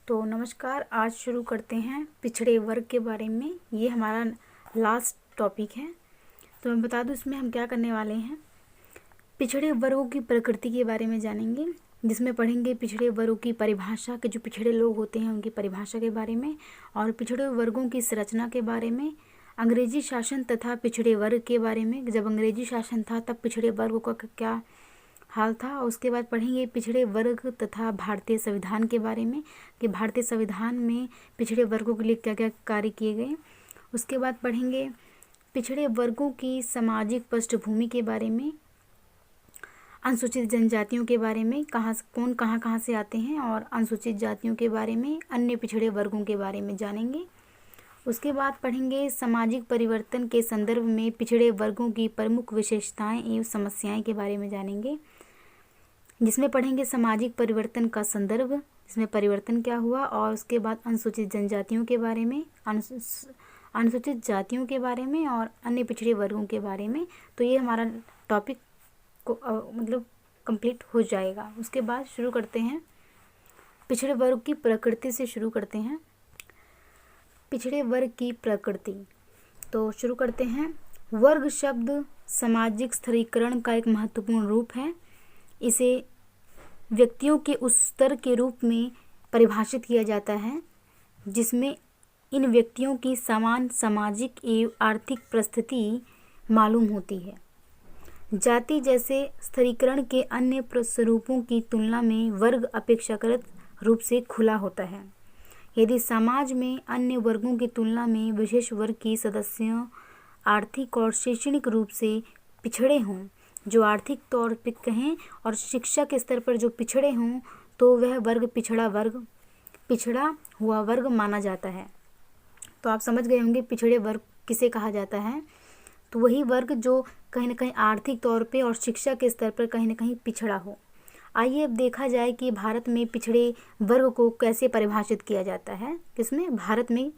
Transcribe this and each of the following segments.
तो नमस्कार, आज शुरू करते हैं पिछड़े वर्ग के बारे में। ये हमारा लास्ट टॉपिक है। तो मैं बता दूं इसमें हम क्या करने वाले हैं। पिछड़े वर्गों की प्रकृति के बारे में जानेंगे, जिसमें पढ़ेंगे पिछड़े वर्गों की परिभाषा के, जो पिछड़े लोग होते हैं उनकी परिभाषा के बारे में, और पिछड़े वर्गों की संरचना के बारे में, अंग्रेजी शासन तथा पिछड़े वर्ग के बारे में। जब अंग्रेजी शासन था तब पिछड़े वर्गों का क्या हाल था। और उसके बाद पढ़ेंगे पिछड़े वर्ग तथा भारतीय संविधान के बारे में, कि भारतीय संविधान में पिछड़े वर्गों के लिए क्या क्या कार्य किए गए। उसके बाद पढ़ेंगे पिछड़े वर्गों की सामाजिक पृष्ठभूमि के बारे में, अनुसूचित जनजातियों के बारे में, कहाँ से आते हैं, और अनुसूचित जातियों के बारे में, अन्य पिछड़े वर्गों के बारे में जानेंगे। उसके बाद पढ़ेंगे सामाजिक परिवर्तन के संदर्भ में पिछड़े वर्गों की प्रमुख विशेषताएं एवं समस्याएं के बारे में जानेंगे, जिसमें पढ़ेंगे सामाजिक परिवर्तन का संदर्भ, जिसमें परिवर्तन क्या हुआ, और उसके बाद अनुसूचित जनजातियों के बारे में, अनुसूचित जातियों के बारे में, और अन्य पिछड़े वर्गों के बारे में। तो ये हमारा टॉपिक को कंप्लीट हो जाएगा। उसके बाद शुरू करते हैं पिछड़े वर्ग की प्रकृति से। शुरू करते हैं पिछड़े वर्ग की प्रकृति। तो शुरू करते हैं। वर्ग शब्द सामाजिक स्थिरीकरण का एक महत्वपूर्ण रूप है। इसे व्यक्तियों के उस स्तर के रूप में परिभाषित किया जाता है जिसमें इन व्यक्तियों की समान सामाजिक एवं आर्थिक परिस्थिति मालूम होती है। जाति जैसे स्थिरीकरण के अन्य स्वरूपों की तुलना में वर्ग अपेक्षाकृत रूप से खुला होता है। यदि समाज में अन्य वर्गों की तुलना में विशेष वर्ग की सदस्यों आर्थिक और शैक्षणिक रूप से पिछड़े हों, जो आर्थिक तौर पर कहें और शिक्षा के स्तर पर जो पिछड़े हों, तो वह वर्ग पिछड़ा हुआ वर्ग माना जाता है। तो आप समझ गए होंगे पिछड़े वर्ग किसे कहा जाता है। तो वही वर्ग जो कहीं ना कहीं आर्थिक तौर पे और शिक्षा के स्तर पर कहीं ना कहीं पिछड़ा हो। आइए अब देखा जाए कि भारत में पिछड़े वर्ग को कैसे परिभाषित किया जाता है। किसमें? भारत में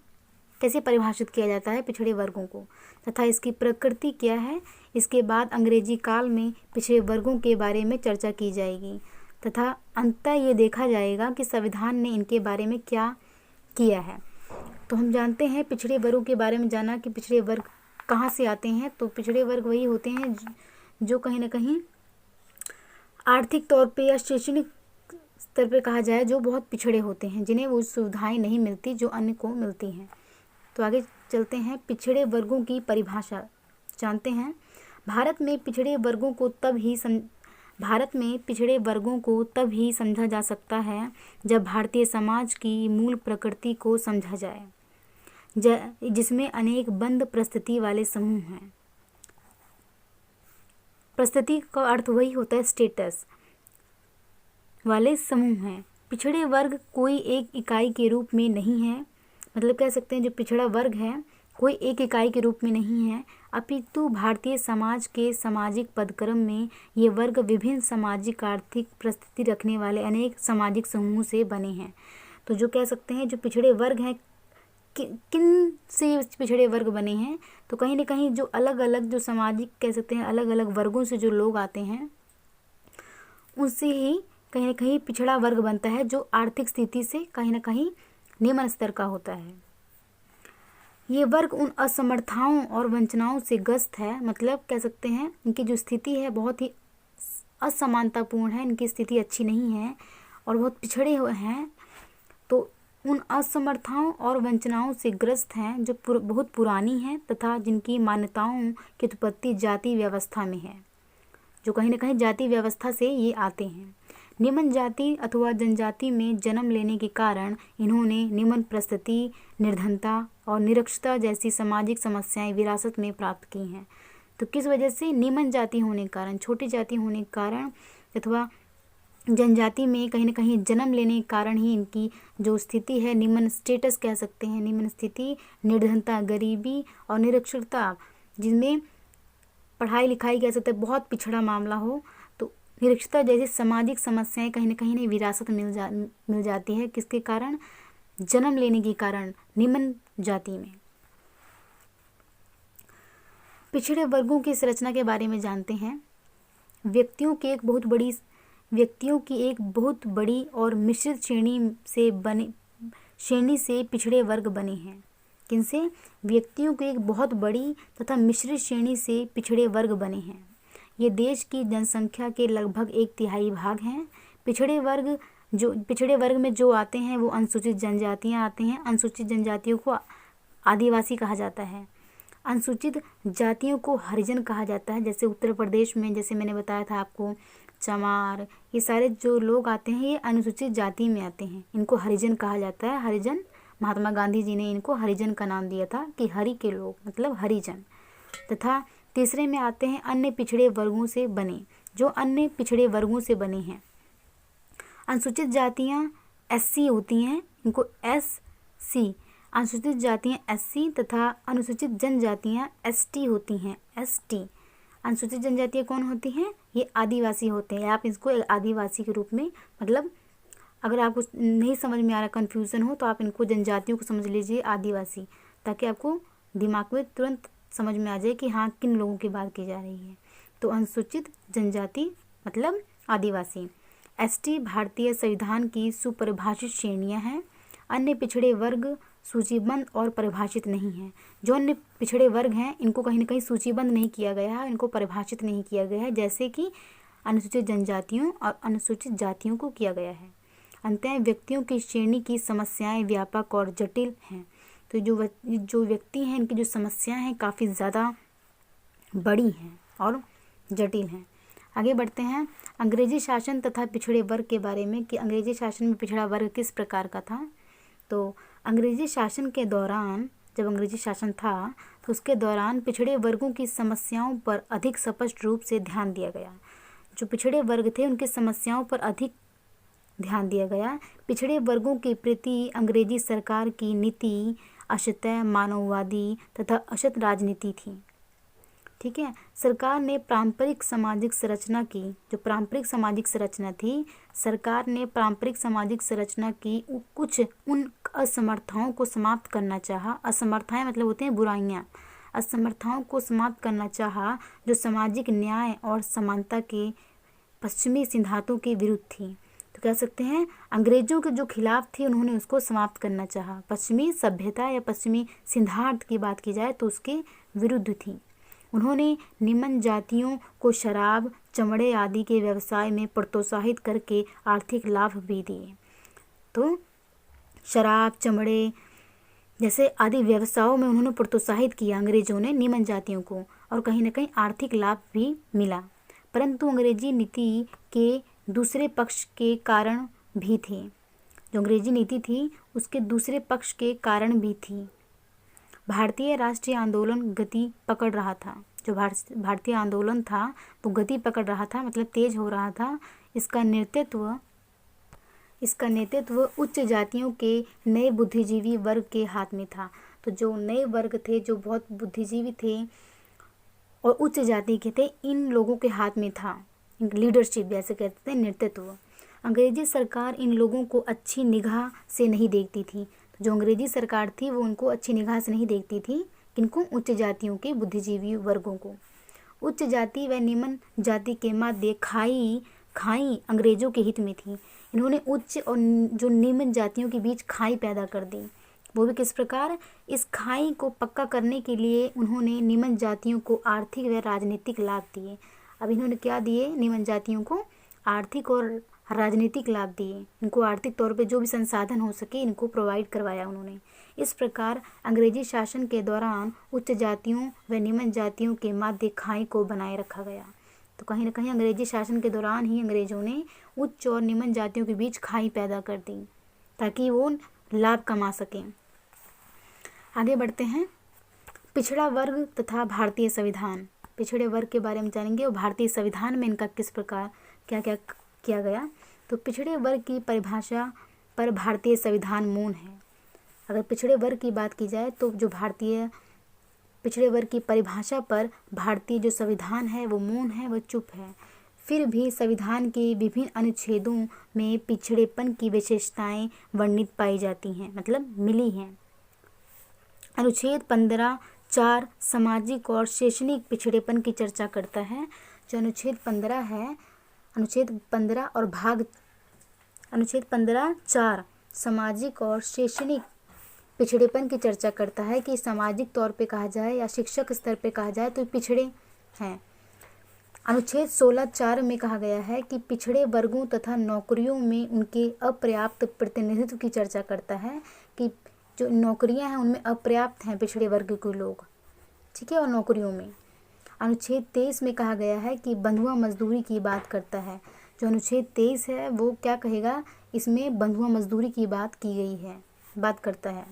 कैसे परिभाषित किया जाता है पिछड़े वर्गों को, तथा इसकी प्रकृति क्या है। इसके बाद अंग्रेजी काल में पिछड़े वर्गों के बारे में चर्चा की जाएगी, तथा अंततः ये देखा जाएगा कि संविधान ने इनके बारे में क्या किया है। तो हम जानते हैं पिछड़े वर्गों के बारे में जाना कि पिछड़े वर्ग कहाँ से आते हैं। तो पिछड़े वर्ग वही होते हैं जो कहीं ना कहीं आर्थिक तौर पे या शैक्षणिक स्तर पे कहा जाए, जो बहुत पिछड़े होते हैं, जिन्हें वो सुविधाएं नहीं मिलती जो अन्य को मिलती हैं। तो आगे चलते हैं, पिछड़े वर्गों की परिभाषा जानते हैं। भारत में पिछड़े वर्गों को तब ही समझा जा सकता है जब भारतीय समाज की मूल प्रकृति को समझा जाए, जिसमें अनेक बंद परिस्थिति वाले समूह हैं। परिस्थिति का अर्थ वही होता है स्टेटस वाले समूह हैं। पिछड़े वर्ग कोई एक इकाई के रूप में नहीं है, मतलब कह सकते हैं जो पिछड़ा वर्ग है कोई एक इकाई के रूप में नहीं है, अपितु भारतीय समाज के सामाजिक पदक्रम में ये वर्ग विभिन्न सामाजिक आर्थिक परिस्थिति रखने वाले अनेक सामाजिक समूह से बने हैं। तो जो कह सकते हैं जो पिछड़े वर्ग हैं, किन से पिछड़े वर्ग बने हैं, तो कहीं ना कहीं जो अलग अलग जो सामाजिक कह सकते हैं अलग अलग वर्गों से जो लोग आते हैं, उनसे ही कहीं ना कहीं पिछड़ा वर्ग बनता है, जो आर्थिक स्थिति से कहीं ना कहीं निम्न स्तर का होता है। ये वर्ग उन असमर्थताओं और वंचनाओं से ग्रस्त है, मतलब कह सकते हैं इनकी जो स्थिति है बहुत ही असमानतापूर्ण है, इनकी स्थिति अच्छी नहीं है और बहुत पिछड़े हुए हैं। तो उन असमर्थताओं और वंचनाओं से ग्रस्त हैं जो बहुत पुरानी हैं, तथा जिनकी मान्यताओं की उत्पत्ति जाति व्यवस्था में है, जो कहीं ना कहीं जाति व्यवस्था से ये आते हैं। निम्न जाति अथवा जनजाति में जन्म लेने के कारण इन्होंने निम्न परिस्थिति, निर्धनता और निरक्षरता जैसी सामाजिक समस्याएं विरासत में प्राप्त की हैं। तो किस वजह से? निम्न जाति होने के कारण, छोटी जाति होने के कारण अथवा जनजाति में कहीं ना कहीं जन्म लेने के कारण ही इनकी जो स्थिति है, निम्न स्टेटस कह सकते हैं, निम्न स्थिति, निर्धनता, गरीबी और निरक्षरता, जिनमें पढ़ाई लिखाई कह सकते हैं बहुत पिछड़ा मामला हो, तो निरक्षरता जैसी सामाजिक समस्याएं कहीं ना कहीं विरासत मिल जाती है। किसके कारण? जन्म लेने के कारण निम्न जाति में। पिछड़े वर्गों की संरचना के बारे में जानते हैं। व्यक्तियों की एक बहुत बड़ी और मिश्रित श्रेणी से श्रेणी से पिछड़े वर्ग बने हैं। किनसे? व्यक्तियों की एक बहुत बड़ी तथा मिश्रित श्रेणी से पिछड़े वर्ग बने हैं। ये देश की जनसंख्या के लगभग 1/3 भाग हैं। पिछड़े वर्ग में जो आते हैं वो अनुसूचित जनजातियाँ आते हैं। अनुसूचित जनजातियों को आदिवासी कहा जाता है। अनुसूचित जातियों को हरिजन कहा जाता है। जैसे उत्तर प्रदेश में, जैसे मैंने बताया था आपको, चमार, ये सारे जो लोग आते हैं ये अनुसूचित जाति में आते हैं। इनको हरिजन कहा जाता है। हरिजन, महात्मा गांधी जी ने इनको हरिजन का नाम दिया था कि हरि के लोग, मतलब हरिजन। तथा तीसरे में आते हैं अन्य पिछड़े वर्गों से बने, जो अन्य पिछड़े वर्गों से बने हैं। अनुसूचित जातियाँ SC होती हैं, इनको SC। अनुसूचित जातियाँ SC तथा अनुसूचित जनजातियाँ ST होती हैं, ST। अनुसूचित जनजातियाँ कौन होती हैं? ये आदिवासी होते हैं। आप इसको आदिवासी के रूप में, मतलब अगर आपको नहीं समझ में आ रहा, कन्फ्यूज़न हो, तो आप इनको जनजातियों को समझ लीजिए आदिवासी, ताकि आपको दिमाग में तुरंत समझ में आ जाए कि हाँ किन लोगों की बात की जा रही है। तो अनुसूचित जनजाति मतलब आदिवासी। ST भारतीय संविधान की सुपरिभाषित श्रेणियाँ हैं। अन्य पिछड़े वर्ग सूचीबद्ध और परिभाषित नहीं हैं। जो अन्य पिछड़े वर्ग हैं इनको कहीं ना कहीं सूचीबद्ध नहीं किया गया है, इनको परिभाषित नहीं किया गया है, जैसे कि अनुसूचित जनजातियों और अनुसूचित जातियों को किया गया है। अंततः व्यक्तियों की श्रेणी की समस्याएं व्यापक और जटिल हैं। तो जो व्यक्ति हैं इनकी जो समस्याएं हैं काफ़ी ज़्यादा बड़ी हैं और जटिल हैं। आगे बढ़ते हैं अंग्रेजी शासन तथा पिछड़े वर्ग के बारे में, कि अंग्रेजी शासन में पिछड़ा वर्ग किस प्रकार का था। तो अंग्रेजी शासन के दौरान, जब अंग्रेजी शासन था तो उसके दौरान पिछड़े वर्गों की समस्याओं पर अधिक स्पष्ट रूप से ध्यान दिया गया। जो पिछड़े वर्ग थे उनकी समस्याओं पर अधिक ध्यान दिया गया। पिछड़े वर्गों के प्रति अंग्रेजी सरकार की नीति अशतः मानववादी तथा असत राजनीति थी। ठीक है, सरकार ने पारंपरिक सामाजिक संरचना की, जो पारंपरिक सामाजिक संरचना थी, सरकार ने पारंपरिक सामाजिक संरचना की कुछ उन असमर्थताओं को समाप्त करना चाहा। असमर्थताएं मतलब होते हैं बुराइयां। असमर्थताओं को समाप्त करना चाहा जो सामाजिक न्याय और समानता के पश्चिमी सिद्धांतों के विरुद्ध थी। तो कह सकते हैं अंग्रेजों के जो खिलाफ थी उन्होंने उसको समाप्त करना चाहा। पश्चिमी सभ्यता या पश्चिमी सिद्धांत की बात की जाए तो उसके विरुद्ध थी। उन्होंने निम्न जातियों को शराब, चमड़े आदि के व्यवसाय में प्रोत्साहित करके आर्थिक लाभ भी दिए। तो शराब, चमड़े जैसे आदि व्यवसायों में उन्होंने प्रोत्साहित किया अंग्रेजों ने निम्न जातियों को, और कहीं ना कहीं आर्थिक लाभ भी मिला। परंतु अंग्रेजी नीति के दूसरे पक्ष के कारण भी थे। जो अंग्रेजी नीति थी उसके दूसरे पक्ष के कारण भी थी। भारतीय राष्ट्रीय आंदोलन गति पकड़ रहा था। जो भारतीय आंदोलन था वो गति पकड़ रहा था, मतलब तेज हो रहा था। इसका नेतृत्व उच्च जातियों के नए बुद्धिजीवी वर्ग के हाथ में था। तो जो नए वर्ग थे, जो बहुत बुद्धिजीवी थे और उच्च जाति के थे, इन लोगों के हाथ में था लीडरशिप, जैसे कहते थे नेतृत्व। अंग्रेजी सरकार इन लोगों को अच्छी निगाह से नहीं देखती थी। तो जो अंग्रेजी सरकार थी वो उनको अच्छी निगाह से नहीं देखती थी, किनको? उच्च जातियों के बुद्धिजीवी वर्गों को। उच्च जाति व निम्न जाति के मध्य खाई अंग्रेजों के हित में थी। इन्होंने उच्च और जो निम्न जातियों के बीच खाई पैदा कर दी। वो भी किस प्रकार? इस खाई को पक्का करने के लिए उन्होंने निम्न जातियों को आर्थिक व राजनीतिक लाभ दिए। अब इन्होंने क्या दिए? निम्न जातियों को आर्थिक और राजनीतिक लाभ दिए। इनको आर्थिक तौर पे जो भी संसाधन हो सके इनको प्रोवाइड करवाया उन्होंने। इस प्रकार अंग्रेजी शासन के दौरान उच्च जातियों व निम्न जातियों के मध्य खाई को बनाए रखा गया। तो कहीं ना कहीं अंग्रेजी शासन के दौरान ही अंग्रेजों ने उच्च और निम्न जातियों के बीच खाई पैदा कर दी ताकि वो लाभ कमा सकें। आगे बढ़ते हैं पिछड़ा वर्ग तथा भारतीय संविधान। पिछड़े वर्ग के बारे में जानेंगे और भारतीय संविधान में इनका किस प्रकार क्या क्या किया गया। तो पिछड़े वर्ग की परिभाषा पर भारतीय संविधान मौन है। अगर पिछड़े वर्ग की बात की जाए तो जो भारतीय पिछड़े वर्ग की परिभाषा पर भारतीय जो संविधान है वो मौन है, वो चुप है। फिर भी संविधान के विभिन्न अनुच्छेदों में पिछड़ेपन की विशेषताएं वर्णित पाई जाती हैं, मतलब मिली हैं। अनुच्छेद 15(4) सामाजिक और शैक्षणिक पिछड़ेपन की चर्चा करता है। जो अनुच्छेद 15 है, अनुच्छेद 15 और अनुच्छेद 15(4) सामाजिक और शैक्षणिक पिछड़ेपन की चर्चा करता है कि सामाजिक तौर पे कहा जाए या शिक्षक स्तर पे कहा जाए तो पिछड़े हैं। अनुच्छेद 16(4) में कहा गया है कि पिछड़े वर्गों तथा नौकरियों में उनके अपर्याप्त प्रतिनिधित्व की चर्चा करता है कि जो नौकरियां हैं उनमें अपर्याप्त हैं पिछड़े वर्ग के लोग, ठीक है, और नौकरियों में। अनुच्छेद 23 में कहा गया है कि बंधुआ मजदूरी की बात करता है। जो अनुच्छेद 23 है वो क्या कहेगा, इसमें बंधुआ मजदूरी की बात की गई है, बात करता है।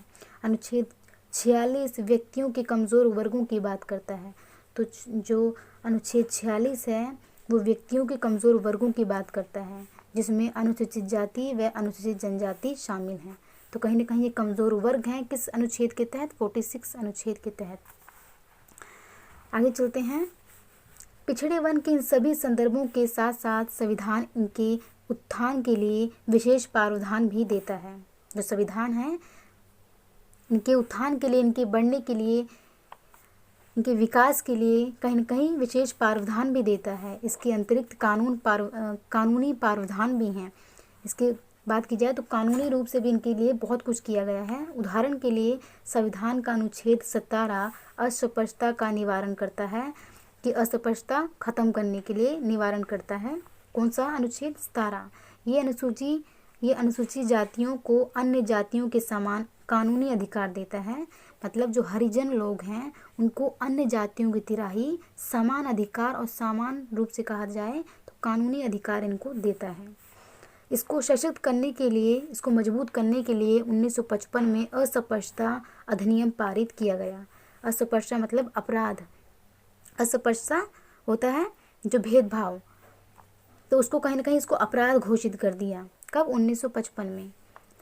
अनुच्छेद 46 व्यक्तियों के कमज़ोर वर्गों की बात करता है। तो जो अनुच्छेद 46 है वो व्यक्तियों के कमज़ोर वर्गों की बात करता है, जिसमें अनुसूचित जाति व अनुसूचित जनजाति शामिल हैं। तो कहीं ना कहीं ये कमज़ोर वर्ग हैं किस अनुच्छेद के तहत, 46 अनुच्छेद के तहत। आगे चलते हैं। पिछड़े वर्ग के इन सभी संदर्भों के साथ साथ संविधान इनके उत्थान के लिए विशेष प्रावधान भी देता है। जो संविधान है इनके उत्थान के लिए, इनके बढ़ने के लिए, इनके विकास के लिए कहीं न कहीं विशेष प्रावधान भी देता है। इसके अतिरिक्त कानूनी प्रावधान भी हैं। इसके बात की जाए तो कानूनी रूप से भी इनके लिए बहुत कुछ किया गया है। उदाहरण के लिए संविधान का अनुच्छेद 17 अस्पष्टता का निवारण करता है, कि अस्पष्टता खत्म करने के लिए निवारण करता है। कौन सा अनुच्छेद 17? ये अनुसूचित जातियों को अन्य जातियों के समान कानूनी अधिकार देता है। मतलब जो हरिजन लोग हैं उनको अन्य जातियों की तरह ही समान अधिकार और समान रूप से कहा जाए तो कानूनी अधिकार इनको देता है। इसको सशक्त करने के लिए, इसको मजबूत करने के लिए 1955 में अस्पृश्यता अधिनियम पारित किया गया। अस्पृश्यता मतलब अपराध, अस्पृश्यता होता है जो भेदभाव, तो उसको कहीं ना कहीं इसको अपराध घोषित कर दिया। कब? 1955 में।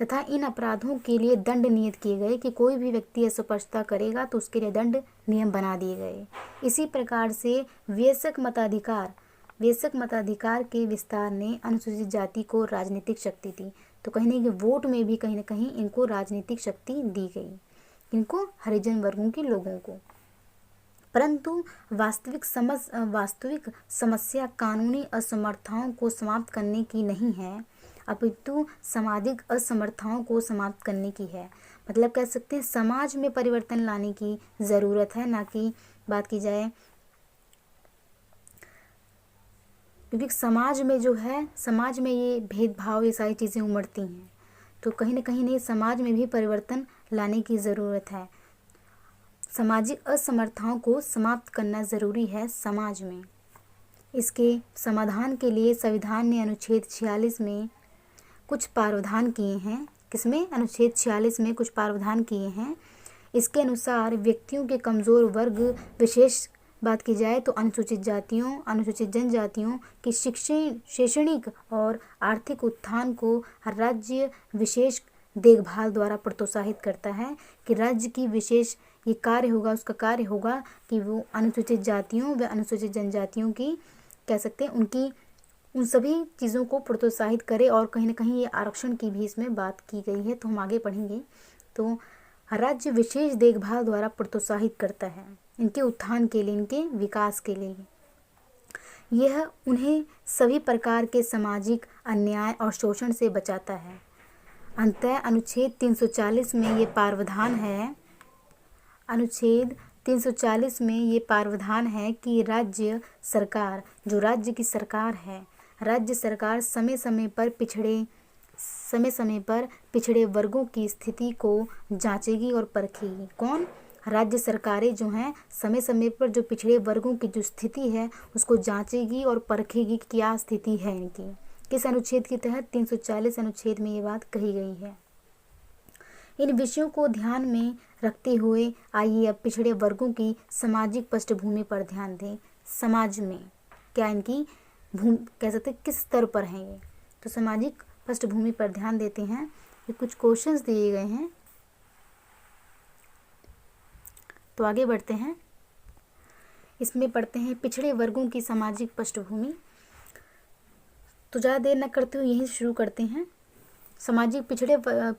तथा इन अपराधों के लिए दंड नियत किए गए कि कोई भी व्यक्ति अस्पृश्यता करेगा तो उसके लिए दंड नियम बना दिए गए। इसी प्रकार से वयस्क मताधिकार के विस्तार ने अनुसूचित जाति को राजनीतिक शक्ति दी। तो कहीं ना वोट में भी कहीं ना कहीं इनको राजनीतिक शक्ति दी गई, इनको हरिजन वर्गों के लोगों को। परंतु वास्तविक समस्या कानूनी असमर्थताओं को समाप्त करने की नहीं है, अपितु सामाजिक असमर्थताओं को समाप्त करने की है। मतलब कह सकते हैं समाज में परिवर्तन लाने की ज़रूरत है, ना कि बात की जाए, क्योंकि समाज में जो है, समाज में ये भेदभाव, ये सारी चीज़ें उमड़ती हैं। तो कहीं ना कहीं नहीं, समाज में भी परिवर्तन लाने की ज़रूरत है। सामाजिक असमर्थताओं को समाप्त करना ज़रूरी है समाज में। इसके समाधान के लिए संविधान ने अनुच्छेद 46 में कुछ प्रावधान किए हैं। किसमें? अनुच्छेद 46 में कुछ प्रावधान किए हैं। इसके अनुसार व्यक्तियों के कमज़ोर वर्ग, विशेष बात की जाए तो अनुसूचित जातियों, अनुसूचित जनजातियों की शैक्षणिक और आर्थिक उत्थान को राज्य विशेष देखभाल द्वारा प्रोत्साहित करता है। कि राज्य की विशेष ये कार्य होगा, उसका कार्य होगा कि वो अनुसूचित जातियों व अनुसूचित जनजातियों की, कह सकते हैं, उनकी उन सभी चीज़ों को प्रोत्साहित करे। और कहीं ना कहीं ये आरक्षण की भी इसमें बात की गई है, तो हम आगे पढ़ेंगे। तो राज्य विशेष देखभाल द्वारा प्रोत्साहित करता है इनके उत्थान के लिए, इनके विकास के लिए। यह उन्हें सभी प्रकार के सामाजिक अन्याय और शोषण से बचाता है। अंततः अनुच्छेद 340 में ये प्रावधान है, अनुच्छेद 340 में ये प्रावधान है कि राज्य सरकार, जो राज्य की सरकार है, राज्य सरकार समय समय पर पिछड़े वर्गों की स्थिति को जांचेगी और परखेगी। कौन? राज्य सरकारें जो हैं समय समय पर जो पिछड़े वर्गों की जो स्थिति है उसको जांचेगी और परखेगी कि क्या स्थिति है इनकी। किस अनुच्छेद के तहत? 340 अनुच्छेद में ये बात कही गई है। इन विषयों को ध्यान में रखते हुए आइए अब पिछड़े वर्गों की सामाजिक पृष्ठभूमि पर ध्यान दें। समाज में क्या इनकी कह सकते किस स्तर पर हैं ये, तो सामाजिक पृष्ठभूमि पर ध्यान देते हैं। ये कुछ क्वेश्चंस दिए गए हैं, तो आगे बढ़ते हैं। इसमें पढ़ते हैं पिछड़े वर्गों की सामाजिक पृष्ठभूमि। तो ज़्यादा देर न करते हुए यहीं शुरू करते हैं। सामाजिक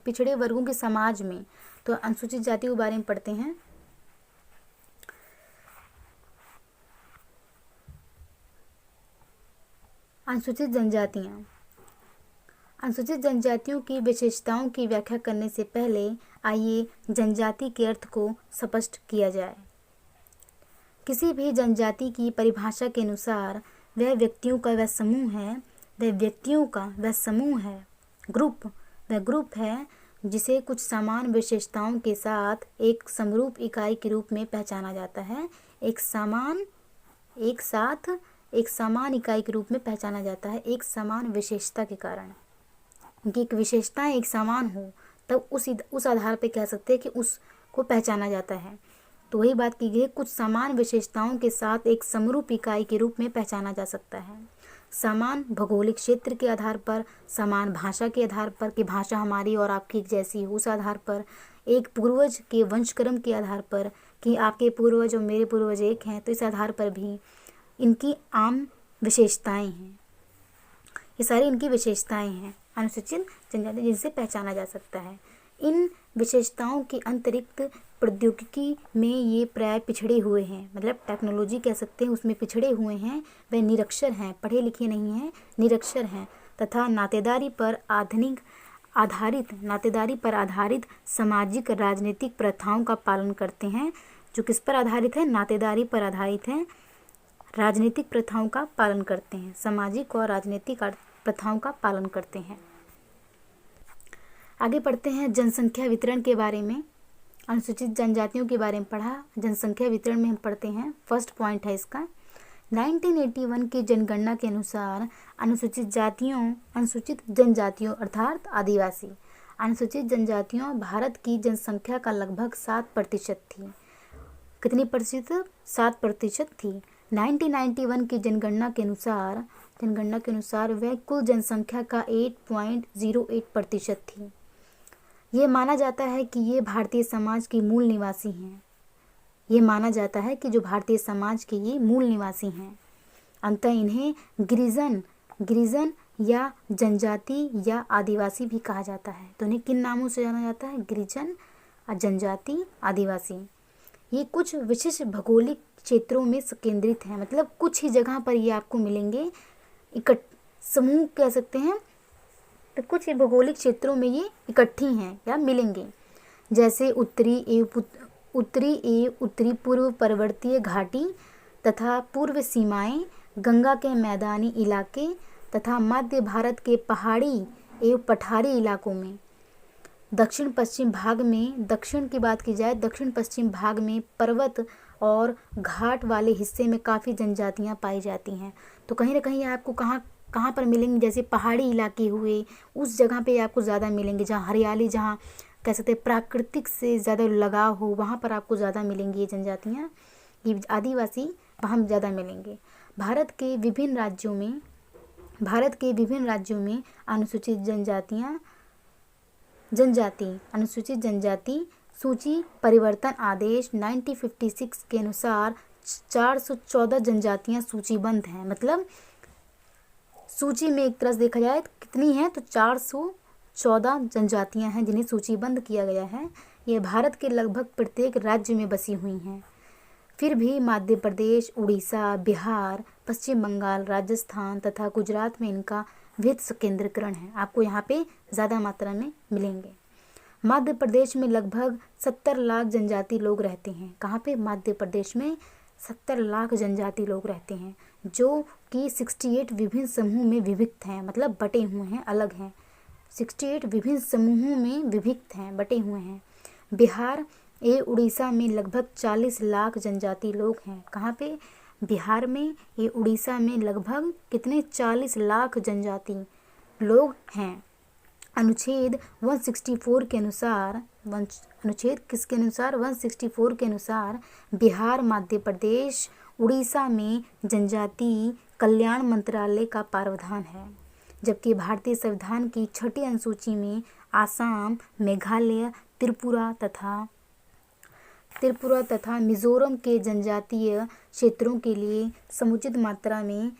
पिछड़े वर्गों के समाज में, तो अनुसूचित जाति के बारे में पढ़ते हैं। अनुसूचित जनजातियाँ, अनुसूचित जनजातियों की विशेषताओं की व्याख्या करने से पहले आइए जनजाति के अर्थ को स्पष्ट किया जाए। किसी भी जनजाति की परिभाषा के अनुसार वह व्यक्तियों का वह समूह है, ग्रुप है जिसे कुछ समान विशेषताओं के साथ एक समरूप इकाई के रूप में पहचाना जाता है। एक समान इकाई के रूप में पहचाना जाता है एक समान विशेषता के कारण। उनकी एक विशेषताएं एक समान हो तब उस आधार पे कह सकते हैं कि उसको पहचाना जाता है। तो वही बात की गई, कुछ समान विशेषताओं के साथ एक समरूप इकाई के रूप में पहचाना जा सकता है। समान भौगोलिक क्षेत्र के आधार पर, समान भाषा के आधार पर कि भाषा हमारी और आपकी एक जैसी हो, उस आधार पर, एक पूर्वज के वंशक्रम के आधार पर कि आपके पूर्वज और मेरे पूर्वज एक हैं, तो इस आधार पर भी इनकी आम विशेषताएं हैं। ये सारी इनकी विशेषताएं हैं अनुसूचित जनजाति जिनसे पहचाना जा सकता है। इन विशेषताओं के अतिरिक्त प्रौद्योगिकी में ये प्राय पिछड़े हुए हैं, मतलब टेक्नोलॉजी कह सकते हैं, उसमें पिछड़े हुए हैं। वे निरक्षर हैं, पढ़े लिखे नहीं हैं, निरक्षर हैं तथा नातेदारी पर आधारित सामाजिक राजनीतिक प्रथाओं का पालन करते हैं। जो किस पर आधारित है? नातेदारी पर आधारित है, राजनीतिक प्रथाओं का पालन करते हैं, सामाजिक और राजनीतिक प्रथाओं का पालन करते हैं। आगे पढ़ते हैं जनसंख्या वितरण के बारे में। अनुसूचित जनजातियों के बारे में पढ़ा, जनसंख्या वितरण में हम पढ़ते हैं। फर्स्ट पॉइंट है इसका, 1981 की जनगणना के अनुसार अनुसूचित जनजातियों अर्थात आदिवासी अनुसूचित जनजातियों भारत की जनसंख्या का लगभग 7% थी। कितनी प्रतिशत? 7% थी। 1991 की जनगणना के अनुसार वह कुल जनसंख्या का 8.08% थी। ये माना जाता है कि ये भारतीय समाज की मूल निवासी हैं। ये माना जाता है कि जो भारतीय समाज के ये मूल निवासी हैं। अंततः इन्हें गिरिजन या जनजाति या आदिवासी भी कहा जाता है। तो इन्हें किन नामों से जाना जाता है? गिरिजन, जनजाति, आदिवासी। ये कुछ विशिष्ट भौगोलिक क्षेत्रों में केंद्रित हैं, मतलब कुछ ही जगह पर ये आपको मिलेंगे, समूह कह सकते हैं। तो कुछ ही भौगोलिक क्षेत्रों में ये इकट्ठी हैं या मिलेंगे, जैसे उत्तरी पूर्व पर्वतीय घाटी तथा पूर्व सीमाएं, गंगा के मैदानी इलाके तथा मध्य भारत के पहाड़ी एवं पठारी इलाकों में। दक्षिण पश्चिम भाग में पर्वत और घाट वाले हिस्से में काफ़ी जनजातियां पाई जाती हैं। तो कहीं ना कहीं आपको कहाँ पर मिलेंगे? जैसे पहाड़ी इलाके हुए, उस जगह पे आपको ज़्यादा मिलेंगे, जहाँ हरियाली, जहाँ कह सकते हैं प्राकृतिक से ज़्यादा लगाव हो, वहाँ पर आपको ज़्यादा मिलेंगी ये जनजातियाँ, ये आदिवासी वहाँ ज़्यादा मिलेंगे। भारत के विभिन्न राज्यों में अनुसूचित जनजाति सूची परिवर्तन आदेश 1956 के अनुसार 414 जनजातियां सूचीबद्ध हैं। मतलब सूची में एक तरह से देखा जाए कितनी हैं, तो 414 जनजातियां हैं जिन्हें सूचीबद्ध किया गया है। ये भारत के लगभग प्रत्येक राज्य में बसी हुई हैं। फिर भी मध्य प्रदेश, उड़ीसा, बिहार, पश्चिम बंगाल, राजस्थान तथा गुजरात में इनका वृहद संकेंद्रीकरण है। आपको यहाँ पे ज़्यादा मात्रा में मिलेंगे। मध्य प्रदेश में लगभग 70 लाख जनजाति लोग रहते हैं। कहाँ पे? मध्य प्रदेश में 70 लाख जनजाति लोग रहते हैं, जो कि 68 विभिन्न समूह में विभक्त हैं, मतलब बटे हुए हैं, अलग हैं। 68 विभिन्न समूहों में विभक्त हैं, बटे हुए हैं। बिहार उड़ीसा में लगभग 40 लाख जनजाति लोग हैं। कहाँ पे? बिहार में उड़ीसा में लगभग कितने? 40 लाख जनजाति लोग हैं। अनुच्छेद 164 के अनुसार, अनुच्छेद किसके अनुसार? 164 के अनुसार बिहार, मध्य प्रदेश, उड़ीसा में जनजाति कल्याण मंत्रालय का प्रावधान है, जबकि भारतीय संविधान की 6ठी अनुसूची में आसाम, मेघालय, त्रिपुरा तथा मिजोरम के जनजातीय क्षेत्रों के लिए समुचित मात्रा में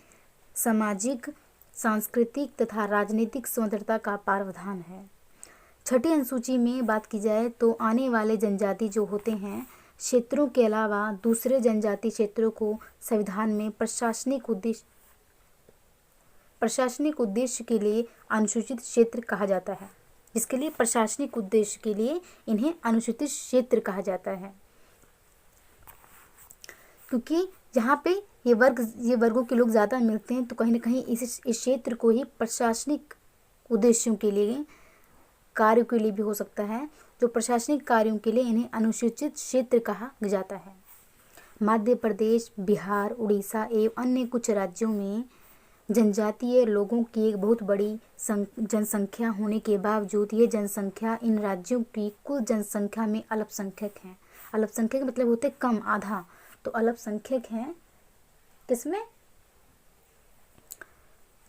सामाजिक, सांस्कृतिक तथा राजनीतिक स्वतंत्रता का प्रावधान है। 6ठी अनुसूची में बात की जाए तो आने वाले जनजाति जो होते हैं क्षेत्रों के अलावा दूसरे जनजाति क्षेत्रों को संविधान में प्रशासनिक उद्देश्य के लिए अनुसूचित क्षेत्र कहा जाता है। जिसके लिए प्रशासनिक उद्देश्य के लिए इन्हें अनुसूचित क्षेत्र कहा जाता है, क्योंकि जहाँ पे ये वर्गों के लोग ज़्यादा मिलते हैं, तो कहीं ना कहीं इस क्षेत्र को ही प्रशासनिक उद्देश्यों के लिए, कार्यों के लिए भी हो सकता है, जो प्रशासनिक कार्यों के लिए इन्हें अनुसूचित क्षेत्र कहा जाता है। मध्य प्रदेश, बिहार, उड़ीसा एवं अन्य कुछ राज्यों में जनजातीय लोगों की एक बहुत बड़ी जनसंख्या होने के बावजूद ये जनसंख्या इन राज्यों की कुल जनसंख्या में अल्पसंख्यक है। अल्पसंख्यक मतलब होते कम, आधा, तो अल्पसंख्यक हैं किसमें?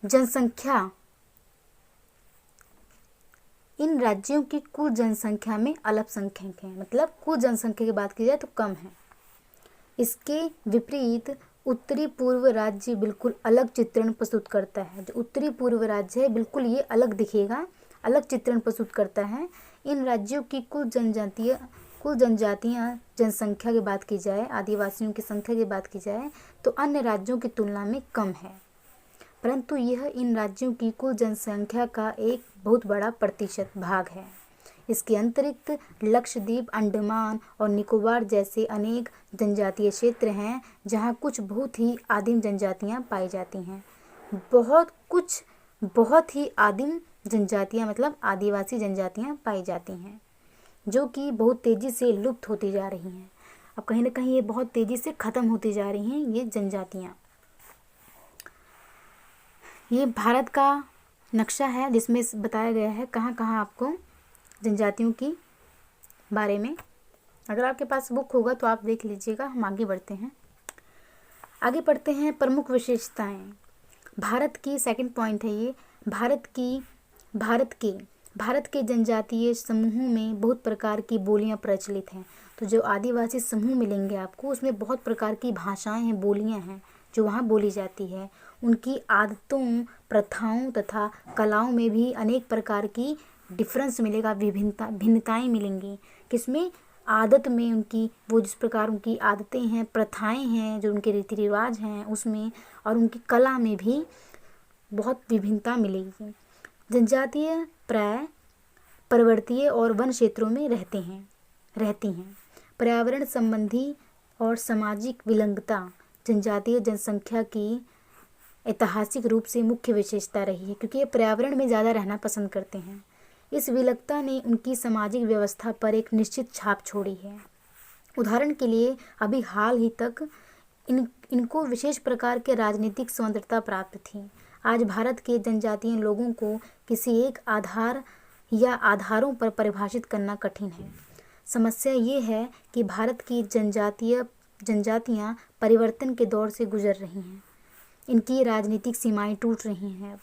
जनसंख्या इन राज्यों की कुल जनसंख्या में अल्पसंख्यक हैं, मतलब कुल जनसंख्या की बात की जाए तो कम है। इसके विपरीत उत्तरी पूर्व राज्य बिल्कुल अलग चित्रण प्रस्तुत करता है। जो उत्तरी पूर्व राज्य है बिल्कुल ये अलग दिखेगा, अलग चित्रण प्रस्तुत करता है। इन राज्यों की कुल जनजातियाँ जनसंख्या की बात की जाए, आदिवासियों की संख्या की बात की जाए तो अन्य राज्यों की तुलना में कम है, परंतु यह इन राज्यों की कुल जनसंख्या का एक बहुत बड़ा प्रतिशत भाग है। इसके अतिरिक्त लक्षद्वीप, अंडमान और निकोबार जैसे अनेक जनजातीय क्षेत्र हैं जहां कुछ बहुत ही आदिम जनजातियां पाई जाती हैं। बहुत ही आदिम जनजातियां मतलब आदिवासी जनजातियां पाई जाती हैं, जो कि बहुत तेज़ी से लुप्त होती जा रही हैं। अब कहीं ना कहीं ये बहुत तेज़ी से ख़त्म होती जा रही हैं ये जनजातियाँ। ये भारत का नक्शा है जिसमें बताया गया है कहाँ कहाँ आपको जनजातियों की बारे में। अगर आपके पास बुक होगा तो आप देख लीजिएगा। हम आगे बढ़ते हैं। आगे पढ़ते हैं प्रमुख विशेषताएं। भारत की सेकंड पॉइंट है ये, भारत के जनजातीय समूहों में बहुत प्रकार की बोलियां प्रचलित हैं। तो जो आदिवासी समूह मिलेंगे आपको उसमें बहुत प्रकार की भाषाएं हैं, बोलियां हैं जो वहाँ बोली जाती है। उनकी आदतों, प्रथाओं तथा कलाओं में भी अनेक प्रकार की डिफरेंस मिलेगा, भिन्नताएं मिलेंगी। किसमें? आदत में, उनकी वो जिस प्रकार उनकी आदतें हैं, प्रथाएं हैं, जो उनके रीति रिवाज हैं उसमें, और उनकी कला में भी बहुत विभिन्नता मिलेगी। जनजातीय प्राय पर्वतीय और वन क्षेत्रों में रहती हैं। पर्यावरण संबंधी और सामाजिक विलंघता जनजातीय जनसंख्या की ऐतिहासिक रूप से मुख्य विशेषता रही है, क्योंकि ये पर्यावरण में ज़्यादा रहना पसंद करते हैं। इस विलंघता ने उनकी सामाजिक व्यवस्था पर एक निश्चित छाप छोड़ी है। उदाहरण के लिए अभी हाल ही तक इनको विशेष प्रकार के राजनीतिक स्वतंत्रता प्राप्त थी। आज भारत के जनजातीय लोगों को किसी एक आधार या आधारों पर परिभाषित करना कठिन है। समस्या ये है कि भारत की जनजातियाँ परिवर्तन के दौर से गुजर रही हैं। इनकी राजनीतिक सीमाएं टूट रही हैं।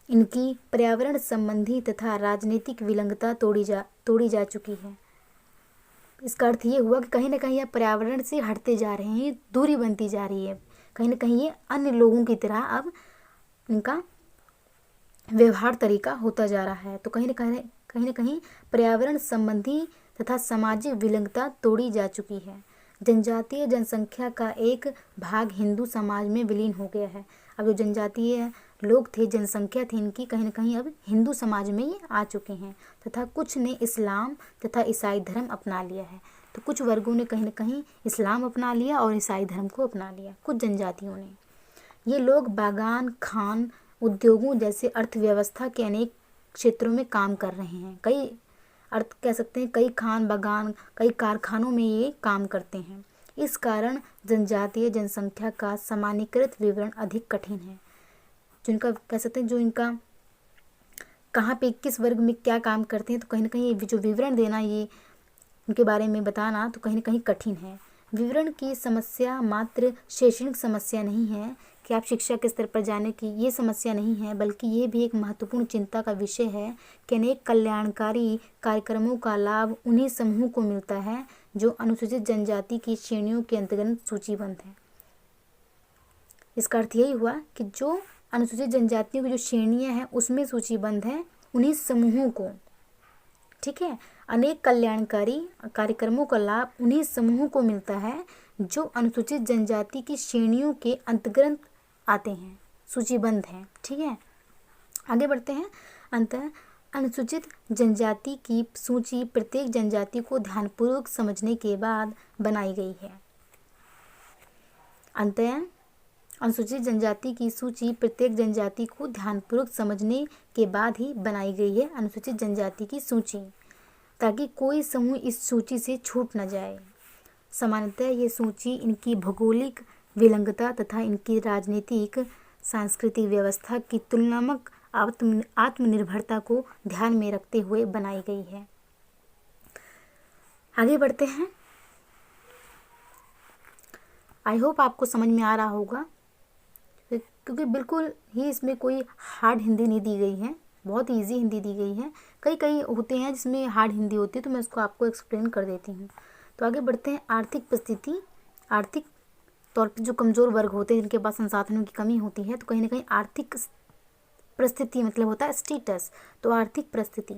इनकी पर्यावरण संबंधी तथा राजनीतिक विलंघता तोड़ी जा चुकी है। इसका अर्थ ये हुआ कि कहीं ना कहीं ये पर्यावरण से हटते जा रहे हैं, दूरी बनती जा रही है। कहीं ना कहीं ये अन्य लोगों की तरह अब इनका व्यवहार तरीका होता जा रहा है। तो कहीं ना कहीं पर्यावरण संबंधी तथा सामाजिक विलंघता तोड़ी जा चुकी है। जनजातीय जनसंख्या का एक भाग हिंदू समाज में विलीन हो गया है। अब जो जनजातीय लोग थे, जनसंख्या थी इनकी, कहीं ना कहीं अब हिंदू समाज में ये आ चुके हैं तथा कुछ ने इस्लाम तथा ईसाई धर्म अपना लिया है। तो कुछ वर्गों ने कहीं ना कहीं इस्लाम अपना लिया और ईसाई धर्म को अपना लिया, कुछ जनजातियों ने। ये लोग बागान, खान उद्योगों जैसे अर्थव्यवस्था के अनेक क्षेत्रों में काम कर रहे हैं। कई खान बागान, कई कारखानों में ये काम करते हैं। इस कारण जनजातीय जनसंख्या का सामान्यीकृत विवरण अधिक कठिन है। जो इनका कहाँ पे किस वर्ग में क्या काम करते हैं, तो कहीं ना कहीं जो विवरण देना, ये उनके बारे में बताना तो कहीं ना कहीं कठिन है। विवरण की समस्या मात्र शैक्षणिक समस्या नहीं है कि आप शिक्षा के स्तर पर जाने की ये समस्या नहीं है, बल्कि ये भी एक महत्वपूर्ण चिंता का विषय है कि अनेक कल्याणकारी कार्यक्रमों का लाभ उन्हीं समूहों को मिलता है जो अनुसूचित जनजाति की श्रेणियों के अंतर्गत सूचीबद्ध हैं। इसका अर्थ यही हुआ कि जो अनुसूचित जनजातियों की जो श्रेणियां हैं उसमें सूचीबद्ध हैं उन्हीं समूहों को, ठीक है। अनेक कल्याणकारी कार्यक्रमों का लाभ उन्हीं समूहों को मिलता है जो अनुसूचित जनजाति की श्रेणियों के अंतर्गत आते हैं। सूचीबद्ध हैं। ठीक है, आगे बढ़ते हैं। अंततः अनुसूचित जनजाति की सूची प्रत्येक जनजाति को ध्यानपूर्वक समझने के बाद बनाई गई है। अंततः अनुसूचित जनजाति की सूची प्रत्येक जनजाति को ध्यानपूर्वक समझने के बाद ही बनाई गई है अनुसूचित जनजाति की सूची, ताकि कोई समूह इस सूची से छूट न जाए। सामान्यतः ये सूची इनकी भौगोलिक विलंगता तथा इनकी राजनीतिक सांस्कृतिक व्यवस्था की तुलनात्मक आत्मनिर्भरता को ध्यान में रखते हुए बनाई गई है। आगे बढ़ते हैं। आई होप आपको समझ में आ रहा होगा, क्योंकि बिल्कुल ही इसमें कोई हार्ड हिंदी नहीं दी गई है, बहुत इजी हिंदी दी गई है। कई होते हैं जिसमें हार्ड हिंदी होती है, तो मैं उसको आपको एक्सप्लेन कर देती हूँ। तो आगे बढ़ते हैं। आर्थिक परिस्थिति, आर्थिक तौर पर जो कमज़ोर वर्ग होते हैं, जिनके पास संसाधनों की कमी होती है, तो कहीं ना कहीं आर्थिक परिस्थिति मतलब होता है स्टेटस, तो आर्थिक परिस्थिति।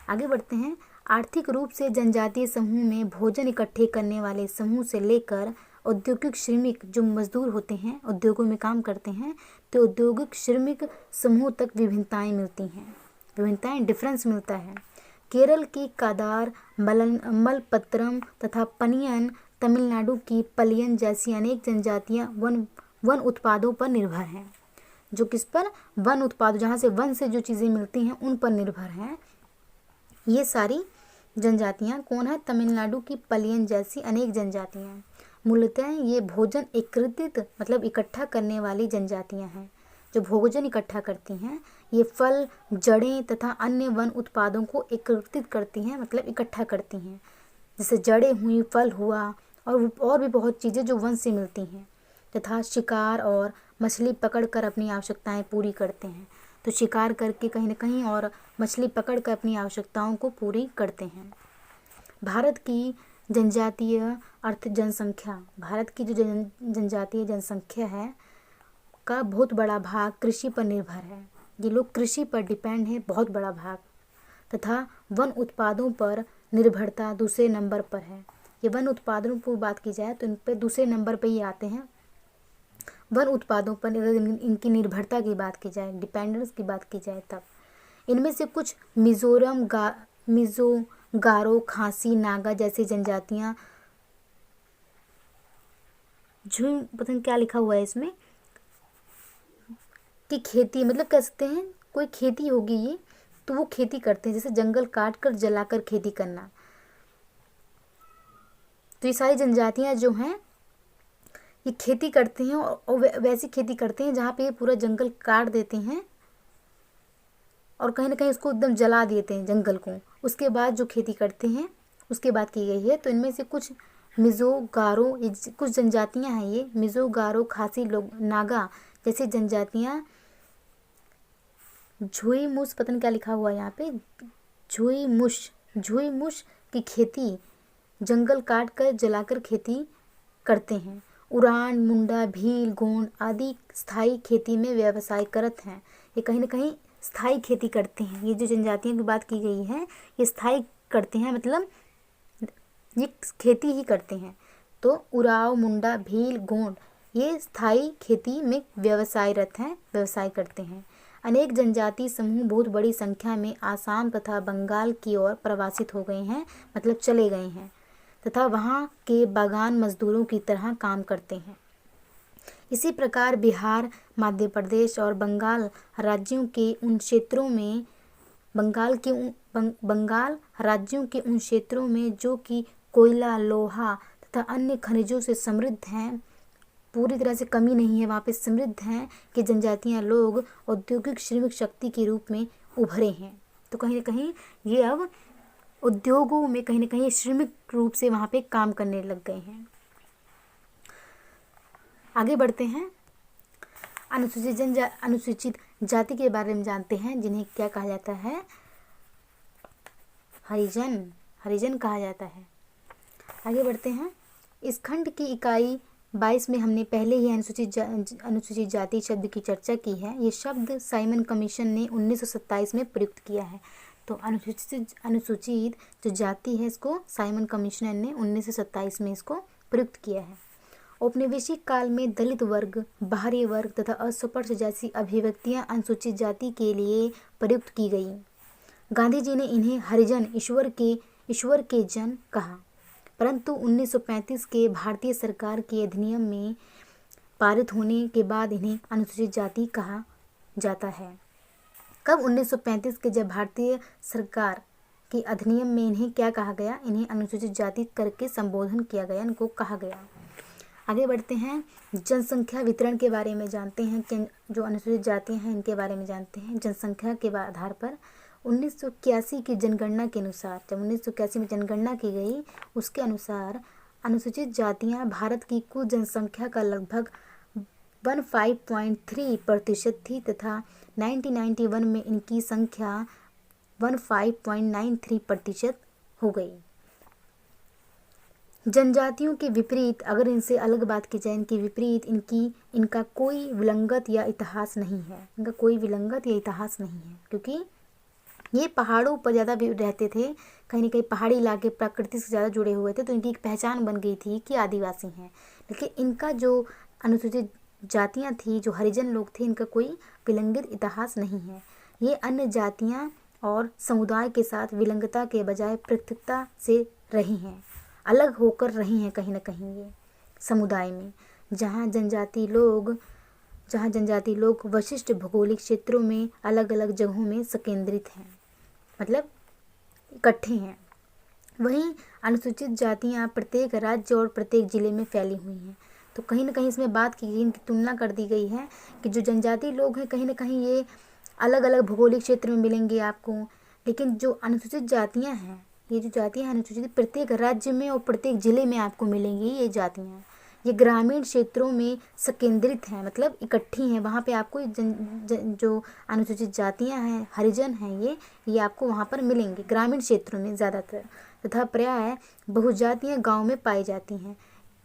आगे बढ़ते हैं। आर्थिक रूप से जनजातीय समूह में भोजन इकट्ठे करने वाले समूह से लेकर औद्योगिक श्रमिक जो मजदूर होते हैं, उद्योगों में काम करते हैं, तो औद्योगिक श्रमिक समूह तक विभिन्नताएं मिलती हैं, विभिन्नताएं डिफरेंस मिलता है। केरल की कादार, मलपत्रम तथा पनियन, तमिलनाडु की पलियन जैसी अनेक जनजातियां वन उत्पादों पर निर्भर हैं। जो किस पर? वन उत्पाद, जहाँ से वन से जो चीज़ें मिलती हैं उन पर निर्भर हैं। ये सारी जनजातियाँ कौन है? तमिलनाडु की पलियन जैसी अनेक जनजातियाँ। मूलतः ये भोजन एकत्रित मतलब इकट्ठा करने वाली जनजातियाँ हैं, जो भोजन इकट्ठा करती हैं। ये फल, जड़ें तथा अन्य वन उत्पादों को एकत्रित करती हैं, मतलब इकट्ठा करती हैं। जैसे जड़ें हुई, फल हुआ, और भी बहुत चीज़ें जो वन से मिलती हैं। तथा शिकार और मछली पकड़कर अपनी आवश्यकताएं पूरी करते हैं। तो शिकार करके कहीं ना कहीं और मछली पकड़कर अपनी आवश्यकताओं को पूरी करते हैं। भारत की जनजातीय जनसंख्या, भारत की जो जनजातीय जनसंख्या है का बहुत बड़ा भाग कृषि पर निर्भर है। ये लोग कृषि पर डिपेंड है, बहुत बड़ा भाग। तथा वन उत्पादों पर निर्भरता दूसरे नंबर पर है। ये वन उत्पादों को बात की जाए तो इन पर दूसरे नंबर पर ही आते हैं। वन उत्पादों पर अगर इनकी निर्भरता की बात की जाए, डिपेंडेंस की बात की जाए, तब इनमें से कुछ मिज़ो, गारो, खासी, नागा जैसी जनजातियाँ, जो पता नहीं क्या लिखा हुआ है इसमें, कि खेती मतलब कह सकते हैं कोई खेती होगी ये, तो वो खेती करते हैं, जैसे जंगल काट कर जलाकर खेती करना। तो ये सारी जनजातियाँ जो हैं ये खेती करते हैं, और वैसी खेती करते हैं जहाँ पे ये पूरा जंगल काट देते हैं और कहीं ना कहीं उसको एकदम जला देते हैं जंगल को। उसके बाद जो खेती करते हैं उसके बाद की गई है। तो इनमें से कुछ मिज़ो, गारो, कुछ जनजातियाँ हैं ये मिज़ो, गारो, खासी लोग, नागा जैसी जनजातियाँ। झुई मुश, पता नहीं क्या लिखा हुआ है यहाँ पे, झुई मुश की खेती जंगल काट कर जलाकर खेती करते हैं। उरान, मुंडा, भील, गोंड आदि स्थायी खेती में व्यवसाय करत हैं। ये कहीं ना कहीं स्थायी खेती करते हैं। ये जो जनजातियों की बात की गई है ये स्थायी करते हैं, मतलब ये खेती ही करते हैं। तो उराव, मुंडा, भील, गोंड ये स्थायी खेती में व्यवसायरत हैं, व्यवसाय करते हैं। अनेक जनजाति समूह बहुत बड़ी संख्या में आसाम तथा बंगाल की ओर प्रवासित हो गए हैं, मतलब चले गए हैं, तथा वहाँ के बागान मजदूरों की तरह काम करते हैं। इसी प्रकार बिहार, मध्य प्रदेश और बंगाल राज्यों के उन क्षेत्रों में बंगाल राज्यों के उन क्षेत्रों में जो कि कोयला, लोहा तथा अन्य खनिजों से समृद्ध हैं, पूरी तरह से कमी नहीं है, वहाँ पे समृद्ध हैं कि जनजातियाँ लोग औद्योगिक श्रमिक शक्ति के रूप में उभरे हैं। तो कहीं ना कहीं ये अब उद्योगों में कहीं ना कहीं श्रमिक रूप से वहाँ पे काम करने लग गए हैं। आगे बढ़ते हैं। अनुसूचित जाति के बारे में जानते हैं, जिन्हें क्या कहा जाता है? हरिजन कहा जाता है। आगे बढ़ते हैं। इस खंड की इकाई 22 में हमने पहले ही अनुसूचित जाति शब्द की चर्चा की है। ये शब्द साइमन कमीशन ने 1927 में प्रयुक्त किया है। तो अनुसूचित जो जाति है इसको साइमन कमीशनर ने 1927 में इसको प्रयुक्त किया है। औपनिवेशिक काल में दलित वर्ग, बाहरी वर्ग तथा अस्पृश्य जैसी अभिव्यक्तियां अनुसूचित जाति के लिए प्रयुक्त की गई। गांधी जी ने इन्हें हरिजन, ईश्वर के जन कहा, परंतु 1935 के भारतीय सरकार के अधिनियम में पारित होने के बाद इन्हें अनुसूचित जाति कहा जाता है। कब? 1935 के जब भारतीय सरकार के अधिनियम में इन्हें क्या कहा गया? इन्हें अनुसूचित जाति करके संबोधन किया गया, इनको कहा गया। आगे बढ़ते हैं, जनसंख्या वितरण के बारे में जानते हैं कि जो अनुसूचित जातियां हैं इनके बारे में जानते हैं। जनसंख्या के आधार पर 1981 की जनगणना के अनुसार, जब 1981 में जनगणना की गई उसके अनुसार अनुसूचित जातियां भारत की कुल जनसंख्या का लगभग 15.3% थी तथा 1991 में इनकी संख्या 15.93% हो गई। जनजातियों के विपरीत, अगर इनसे अलग बात की जाए, इनके विपरीत इनका कोई विलंगत या इतिहास नहीं है। इनका कोई विलंगत या इतिहास नहीं है, क्योंकि ये पहाड़ों पर ज़्यादा रहते थे, कहीं ना कहीं पहाड़ी इलाके प्रकृति से ज़्यादा जुड़े हुए थे, तो इनकी एक पहचान बन गई थी कि आदिवासी हैं। लेकिन इनका जो अनुसूचित जातियां थी, जो हरिजन लोग थे, इनका कोई विलंगित इतिहास नहीं है। ये अन्य जातियां और समुदाय के साथ विलंगता के बजाय पृथकता से रही हैं, अलग होकर रही हैं कहीं ना कहीं ये समुदाय में, जहाँ जनजाति लोग विशिष्ट भौगोलिक क्षेत्रों में अलग अलग जगहों में संकेंद्रित हैं, मतलब इकट्ठे हैं। वहीं अनुसूचित जातियाँ प्रत्येक राज्य और प्रत्येक जिले में फैली हुई हैं। तो कहीं ना कहीं इसमें बात की गई, इनकी तुलना कर दी गई है कि जो जनजाति लोग हैं कहीं ना कहीं ये अलग अलग भौगोलिक क्षेत्र में मिलेंगे आपको, लेकिन जो अनुसूचित जातियाँ हैं, ये जो जातियाँ हैं अनुसूचित, प्रत्येक राज्य में और प्रत्येक जिले में आपको मिलेंगी। ये जातियाँ ये ग्रामीण क्षेत्रों में संकेंद्रित हैं, मतलब इकट्ठी हैं। वहाँ पे आपको जो अनुसूचित जातियाँ हैं, हरिजन हैं, ये आपको वहाँ पर मिलेंगे ग्रामीण क्षेत्रों में ज़्यादातर, तथा प्रायः बहुजातियाँ गाँव में पाई जाती हैं।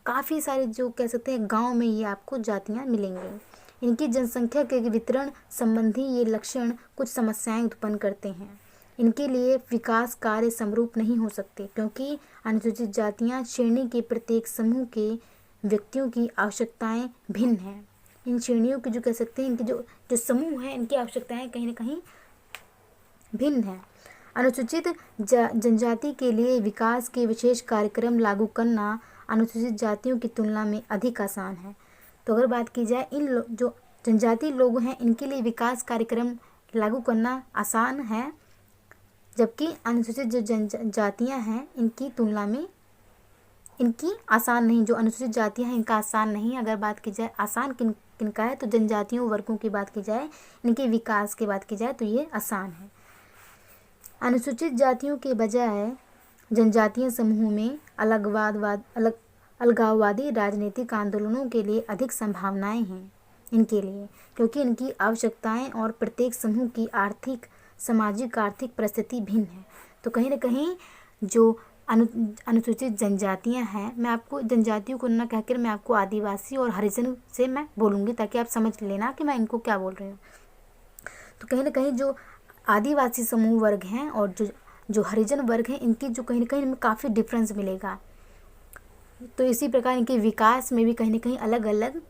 काफ़ी सारे जो कह सकते हैं गाँव में ये आपको जातियाँ मिलेंगी। इनकी जनसंख्या के वितरण संबंधी ये लक्षण कुछ समस्याएं उत्पन्न करते हैं। इनके लिए विकास कार्य समरूप नहीं हो सकते, क्योंकि अनुसूचित जातियां श्रेणी के प्रत्येक समूह के व्यक्तियों की आवश्यकताएं भिन्न हैं। इन श्रेणियों की जो कह सकते हैं इनके जो समूह हैं, इनकी आवश्यकताएं कहीं ना कहीं भिन्न हैं। अनुसूचित जनजाति के लिए विकास के विशेष कार्यक्रम लागू करना अनुसूचित जातियों की तुलना में अधिक आसान है। तो अगर बात की जाए जो जनजाति लोग हैं, इनके लिए विकास कार्यक्रम लागू करना आसान है, जबकि अनुसूचित जो जनजातियाँ हैं इनकी तुलना में इनकी आसान नहीं। जो अनुसूचित जातियाँ हैं इनका आसान नहीं। अगर बात की जाए आसान किनका है, तो जनजातियों वर्गों की बात की जाए, इनके विकास की बात की जाए तो ये आसान है। अनुसूचित जातियों के बजाय जनजातीय समूहों में अलगाववादी राजनीतिक आंदोलनों के लिए अधिक संभावनाएं हैं इनके लिए, क्योंकि इनकी आवश्यकताएं और प्रत्येक समूह की सामाजिक आर्थिक परिस्थिति भिन्न है। तो कहीं ना कहीं जो अनुसूचित जनजातियां हैं, मैं आपको जनजातियों को ना कहकर मैं आपको आदिवासी और हरिजन से मैं बोलूँगी, ताकि आप समझ लेना कि मैं इनको क्या बोल रही हूँ। तो कहीं ना कहीं जो आदिवासी समूह वर्ग हैं और जो हरिजन वर्ग हैं, इनकी जो कहीं ना कहीं इनमें काफ़ी डिफरेंस मिलेगा। तो इसी प्रकार इनके विकास में भी कहीं ना कहीं अलग अलग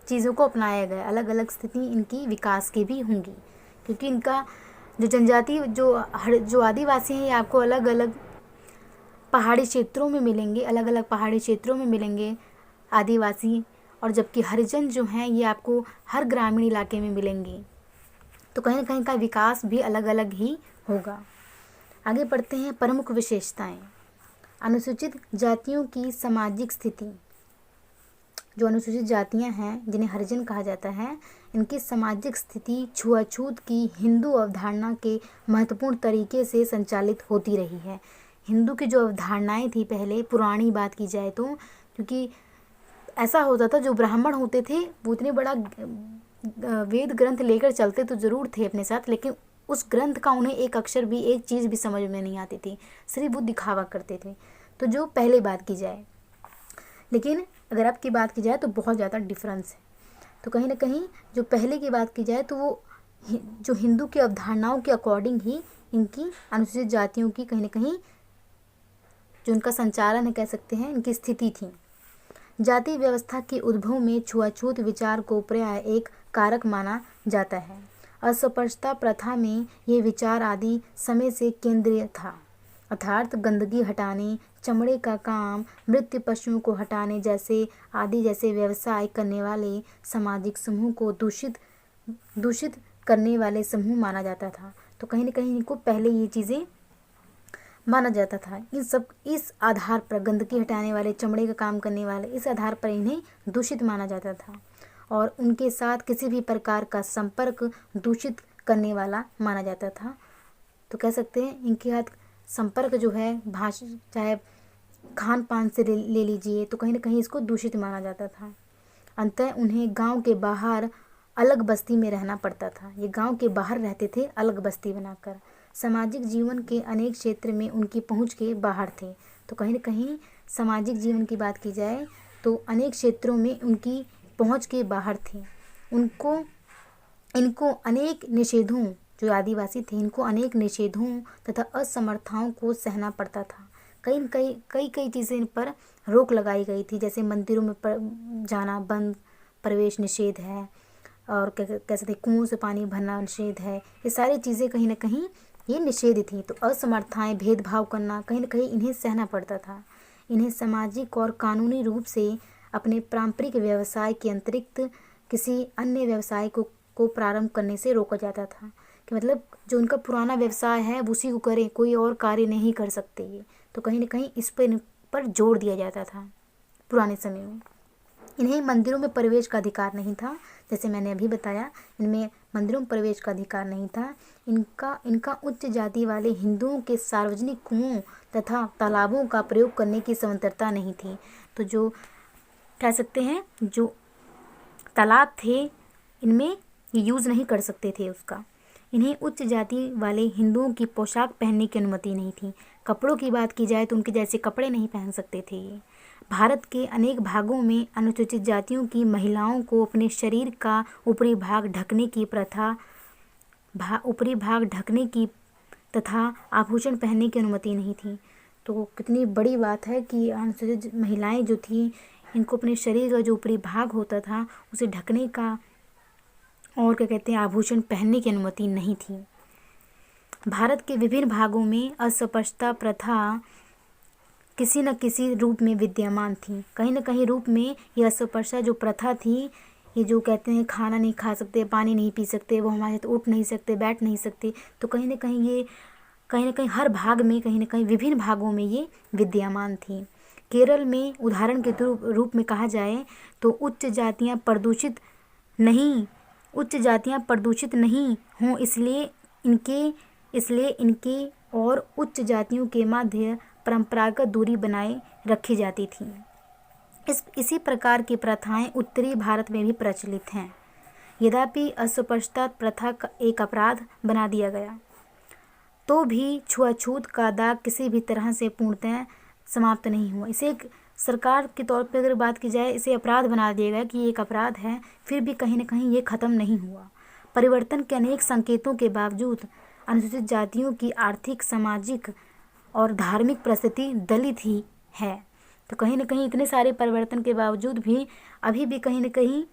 चीज़ों को अपनाया गया, अलग अलग स्थिति इनकी विकास की भी होंगी, क्योंकि इनका जो जनजाति जो आदिवासी हैं ये आपको अलग अलग पहाड़ी क्षेत्रों में मिलेंगे, अलग अलग पहाड़ी क्षेत्रों में मिलेंगे आदिवासी, और जबकि हरिजन जो हैं ये आपको हर ग्रामीण इलाके में मिलेंगे। तो कहीं ना कहीं का विकास भी अलग अलग ही होगा। आगे बढ़ते हैं, प्रमुख विशेषताएं। अनुसूचित जातियों की सामाजिक स्थिति। जो अनुसूचित जातियां हैं जिन्हें हरिजन कहा जाता है, इनकी सामाजिक स्थिति छुआछूत की हिंदू अवधारणा के महत्वपूर्ण तरीके से संचालित होती रही है। हिंदू की जो अवधारणाएं थी पहले, पुरानी बात की जाए तो, क्योंकि ऐसा होता था जो ब्राह्मण होते थे वो इतने बड़ा वेद ग्रंथ लेकर चलते तो ज़रूर थे अपने साथ, लेकिन उस ग्रंथ का उन्हें एक अक्षर भी, एक चीज़ भी समझ में नहीं आती थी, सिर्फ वो दिखावा करते थे। तो जो पहले बात की जाए, लेकिन अगर आपकी बात की जाए तो बहुत ज़्यादा डिफरेंस है। तो कहीं ना कहीं जो पहले की बात की जाए तो वो जो हिंदू की अवधारणाओं के अकॉर्डिंग ही इनकी अनुसूचित जातियों की कहीं ना कहीं जो उनका संचालन है कह सकते हैं, इनकी स्थिति थी। जाति व्यवस्था के उद्भव में छुआछूत विचार को प्राय एक कारक माना जाता है। अस्पृश्यता प्रथा में ये विचार आदि समय से केंद्रीय था, अर्थात गंदगी हटाने, चमड़े का काम, मृत पशुओं को हटाने जैसे व्यवसाय करने वाले सामाजिक समूह को दूषित करने वाले समूह माना जाता था। तो कहीं न कहीं इनको पहले ये चीज़ें माना जाता था। इस आधार पर गंदगी हटाने वाले, चमड़े का काम करने वाले, इस आधार पर इन्हें दूषित माना जाता था और उनके साथ किसी भी प्रकार का संपर्क दूषित करने वाला माना जाता था। तो कह सकते हैं इनके साथ संपर्क जो है भाषा चाहे खान पान से ले लीजिए, तो कहीं न कहीं इसको दूषित माना जाता था। अंततः उन्हें गांव के बाहर अलग बस्ती में रहना पड़ता था। ये गांव के बाहर रहते थे, अलग बस्ती बनाकर। सामाजिक जीवन के अनेक क्षेत्र में उनकी पहुंच के बाहर थे। तो कहीं न कहीं सामाजिक जीवन की बात की जाए तो अनेक क्षेत्रों में उनकी पहुंच के बाहर थे। इनको अनेक निषेधों, जो आदिवासी थे, इनको अनेक निषेधों तथा असमर्थताओं को सहना पड़ता था। कई चीज़ें इन पर रोक लगाई गई थी, जैसे मंदिरों में जाना बंद, प्रवेश निषेध है, और कह सकते कुओं से पानी भरना निषेध है। ये सारी चीज़ें कहीं न कहीं ये निषेध थी। तो असमर्थताएं, भेदभाव करना, कहीं न कहीं इन्हें सहना पड़ता था। इन्हें सामाजिक और कानूनी रूप से अपने पारंपरिक व्यवसाय के अतिरिक्त किसी अन्य व्यवसाय को प्रारंभ करने से रोका जाता था। कि मतलब जो उनका पुराना व्यवसाय है उसी को करें, कोई और कार्य नहीं कर सकते ये। तो कहीं न कहीं इस पर जोर दिया जाता था पुराने समय में। इन्हें मंदिरों में प्रवेश का अधिकार नहीं था, जैसे मैंने अभी बताया, इनमें मंदिरों में प्रवेश का अधिकार नहीं था। इनका उच्च जाति वाले हिंदुओं के सार्वजनिक कुओं तथा तालाबों का प्रयोग करने की स्वतंत्रता नहीं थी। तो जो कह सकते हैं जो तालाब थे इनमें यूज़ नहीं कर सकते थे उसका। इन्हें उच्च जाति वाले हिंदुओं की पोशाक पहनने की अनुमति नहीं थी। कपड़ों की बात की जाए तो उनके जैसे कपड़े नहीं पहन सकते थे ये। भारत के अनेक भागों में अनुसूचित जातियों की महिलाओं को अपने शरीर का ऊपरी भाग ढकने की तथा आभूषण पहनने की अनुमति नहीं थी। तो कितनी बड़ी बात है कि अनुसूचित महिलाएं जो थी इनको अपने शरीर का जो ऊपरी भाग होता था उसे ढकने का और क्या कहते हैं आभूषण पहनने की अनुमति नहीं थी। भारत के विभिन्न भागों में अस्पृश्यता प्रथा किसी न किसी रूप में विद्यमान थी। कहीं न कहीं रूप में यह अस्पृश्यता जो प्रथा थी, ये जो कहते हैं खाना नहीं खा सकते, पानी नहीं पी सकते, वो हमारे साथ उठ नहीं सकते, बैठ नहीं सकते, तो कहीं न कहीं हर भाग में, कहीं न कहीं विभिन्न भागों में ये विद्यमान थी। केरल में उदाहरण के रूप में कहा जाए तो उच्च जातियां प्रदूषित नहीं हों, इसलिए इनके और उच्च जातियों के मध्य परंपरागत दूरी बनाए रखी जाती थी। इसी प्रकार की प्रथाएं उत्तरी भारत में भी प्रचलित हैं। यद्यपि अस्पृश्यता प्रथा का एक अपराध बना दिया गया तो भी छुआछूत का दाग किसी भी तरह से पूर्णतः समाप्त नहीं हुआ। इसे एक सरकार के तौर पर अगर बात की जाए, इसे अपराध बना दिया गया कि ये एक अपराध है, फिर भी कहीं न कहीं ये ख़त्म नहीं हुआ। परिवर्तन के अनेक संकेतों के बावजूद अनुसूचित जातियों की आर्थिक, सामाजिक और धार्मिक परिस्थिति दलित ही है। तो कहीं न कहीं इतने सारे परिवर्तन के बावजूद भी अभी भी कहीं न कहीं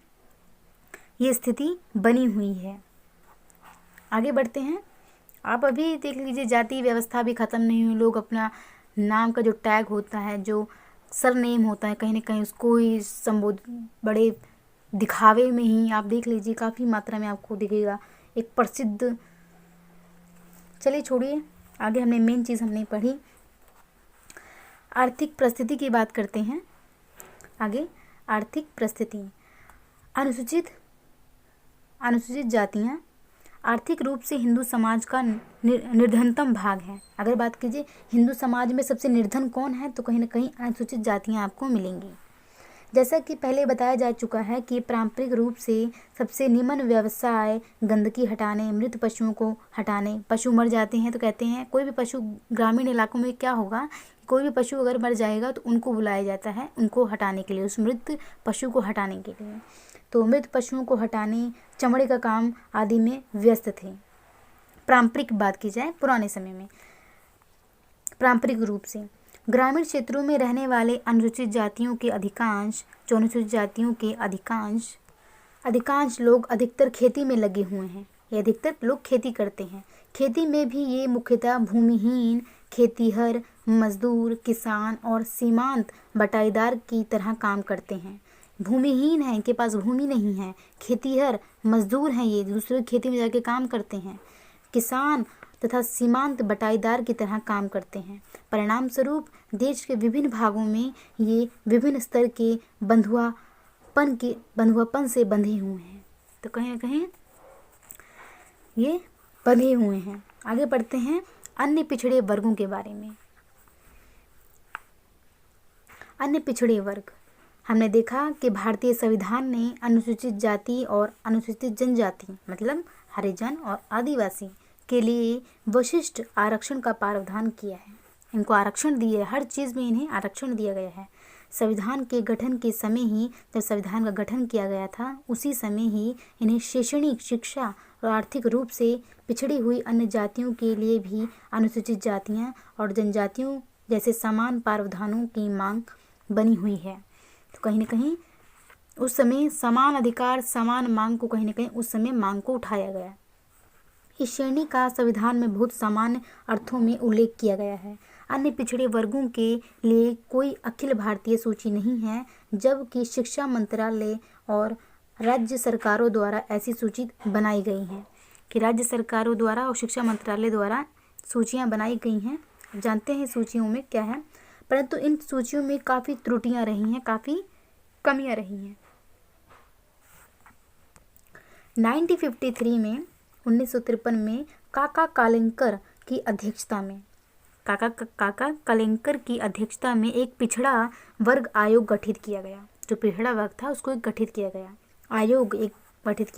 ये स्थिति बनी हुई है। आगे बढ़ते हैं। आप अभी देख लीजिए, जाति व्यवस्था भी ख़त्म नहीं हुई। लोग अपना नाम का जो टैग होता है, जो सरनेम होता है, कहीं न कहीं उसको ही बड़े दिखावे में ही आप देख लीजिए, काफ़ी मात्रा में आपको दिखेगा एक प्रसिद्ध। चलिए छोड़िए, आगे हमने मेन चीज़ हमने पढ़ी। आर्थिक परिस्थिति की बात करते हैं। आगे आर्थिक परिस्थिति। अनुसूचित जातियाँ आर्थिक रूप से हिंदू समाज का निर्धनतम भाग है। अगर बात कीजिए हिंदू समाज में सबसे निर्धन कौन है, तो कहीं न कहीं अनुसूचित जातियाँ आपको मिलेंगी। जैसा कि पहले बताया जा चुका है कि पारंपरिक रूप से सबसे निम्न व्यवसाय गंदगी हटाने, मृत पशुओं को हटाने। पशु मर जाते हैं तो कहते हैं, कोई भी पशु ग्रामीण इलाकों में क्या होगा, कोई भी पशु अगर मर जाएगा तो उनको बुलाया जाता है उनको हटाने के लिए, उस मृत पशु को हटाने के लिए। तो मृत पशुओं को हटाने, चमड़े का काम आदि में व्यस्त थे। पारंपरिक बात की जाए पुराने समय में पारंपरिक रूप से ग्रामीण क्षेत्रों में रहने वाले अनुसूचित जातियों के अधिकांश लोग अधिकतर खेती में लगे हुए हैं। ये अधिकतर लोग खेती करते हैं। खेती में भी ये मुख्यतः भूमिहीन, खेतीहर, मजदूर, किसान और सीमांत बटाईदार की तरह काम करते हैं। भूमिहीन है, इनके पास भूमि नहीं है। खेतीहर, मजदूर हैं, ये दूसरे की खेती में जाके काम करते हैं। किसान तथा सीमांत बटाईदार की तरह काम करते हैं। परिणाम स्वरूप देश के विभिन्न भागों में ये विभिन्न स्तर के बंधुआपन से बंधे हुए हैं। तो कहीं ना कहीं ये बंधे हुए हैं। आगे बढ़ते हैं अन्य पिछड़े वर्गों के बारे में। अन्य पिछड़े वर्ग, हमने देखा कि भारतीय संविधान ने अनुसूचित जाति और अनुसूचित जनजाति मतलब हरिजन और आदिवासी के लिए विशिष्ट आरक्षण का प्रावधान किया है। इनको आरक्षण दिए, हर चीज़ में इन्हें आरक्षण दिया गया है। संविधान के गठन के समय ही, जब संविधान का गठन किया गया था, उसी समय ही इन्हें शैक्षणिक, शिक्षा और आर्थिक रूप से पिछड़ी हुई अन्य जातियों के लिए भी अनुसूचित जातियां और जनजातियों जैसे समान प्रावधानों की मांग बनी हुई है। तो कहीं ना कहीं उस समय समान अधिकार, समान मांग को कहीं ना कहीं उस समय मांग को उठाया गया। इस श्रेणी का संविधान में बहुत सामान्य अर्थों में उल्लेख किया गया है। अन्य पिछड़े वर्गों के लिए कोई अखिल भारतीय सूची नहीं है, जबकि शिक्षा मंत्रालय और राज्य सरकारों द्वारा ऐसी सूची बनाई गई हैं कि राज्य सरकारों द्वारा और शिक्षा मंत्रालय द्वारा सूचियां बनाई गई हैं। जानते हैं सूचियों में क्या है, परंतु इन सूचियों में काफ़ी त्रुटियां रही हैं, काफ़ी कमियां रही हैं। 1953 में 1953 में काका कालेंकर की अध्यक्षता में एक पिछड़ा वर्ग आयोग गठित किया गया। जो पिछड़ा वर्ग था उसको एक गठित किया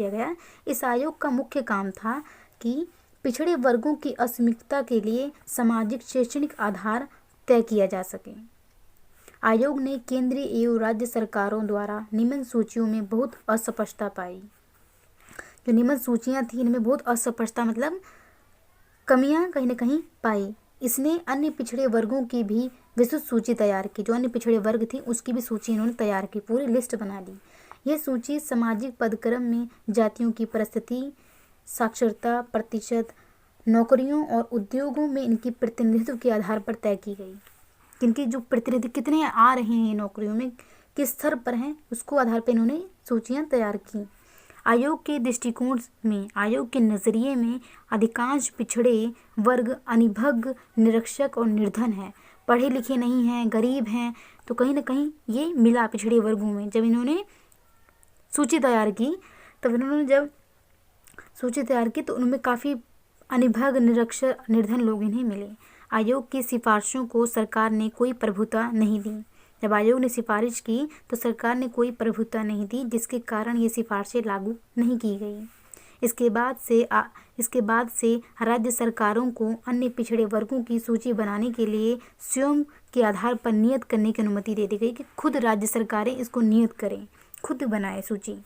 गया। इस आयोग का मुख्य काम था कि पिछड़े वर्गों की अस्मिता के लिए सामाजिक शैक्षणिक आधार तय किया जा सके। आयोग ने केंद्रीय एवं राज्य सरकारों द्वारा निम्न सूचियों में बहुत अस्पष्टता पाई। जो निम्न सूचियां थी इनमें बहुत अस्पष्टता मतलब कमियां कहीं ना कहीं पाई। इसने अन्य पिछड़े वर्गों की भी विस्तृत सूची तैयार की। जो अन्य पिछड़े वर्ग थी उसकी भी सूची इन्होंने तैयार की, पूरी लिस्ट बना ली। यह सूची सामाजिक पदक्रम में जातियों की परिस्थिति, साक्षरता प्रतिशत, नौकरियों और उद्योगों में इनकी प्रतिनिधित्व के आधार पर तय की गई। इनकी जो प्रतिनिधि कितने आ रहे हैं नौकरियों में, किस स्तर पर हैं, उसको आधार पर इन्होंने सूचियाँ तैयार की। आयोग के दृष्टिकोण में, आयोग के नज़रिए में अधिकांश पिछड़े वर्ग अनिभग, निरक्षर और निर्धन हैं, पढ़े लिखे नहीं हैं, गरीब हैं। तो कहीं ना कहीं ये मिला पिछड़े वर्गों में। जब इन्होंने सूची तैयार की तो उनमें काफ़ी अनिभग, निरक्षर, निर्धन लोग इन्हें मिले। आयोग की सिफारिशों को सरकार ने कोई प्रभुता नहीं दी। जब आयोग ने सिफारिश की तो सरकार ने कोई प्रभुता नहीं दी, जिसके कारण ये सिफारिशें लागू नहीं की गई। इसके बाद से राज्य सरकारों को अन्य पिछड़े वर्गों की सूची बनाने के लिए स्वयं के आधार पर नियत करने की अनुमति दे दी गई कि खुद राज्य सरकारें इसको नियत करें, खुद बनाए सूची।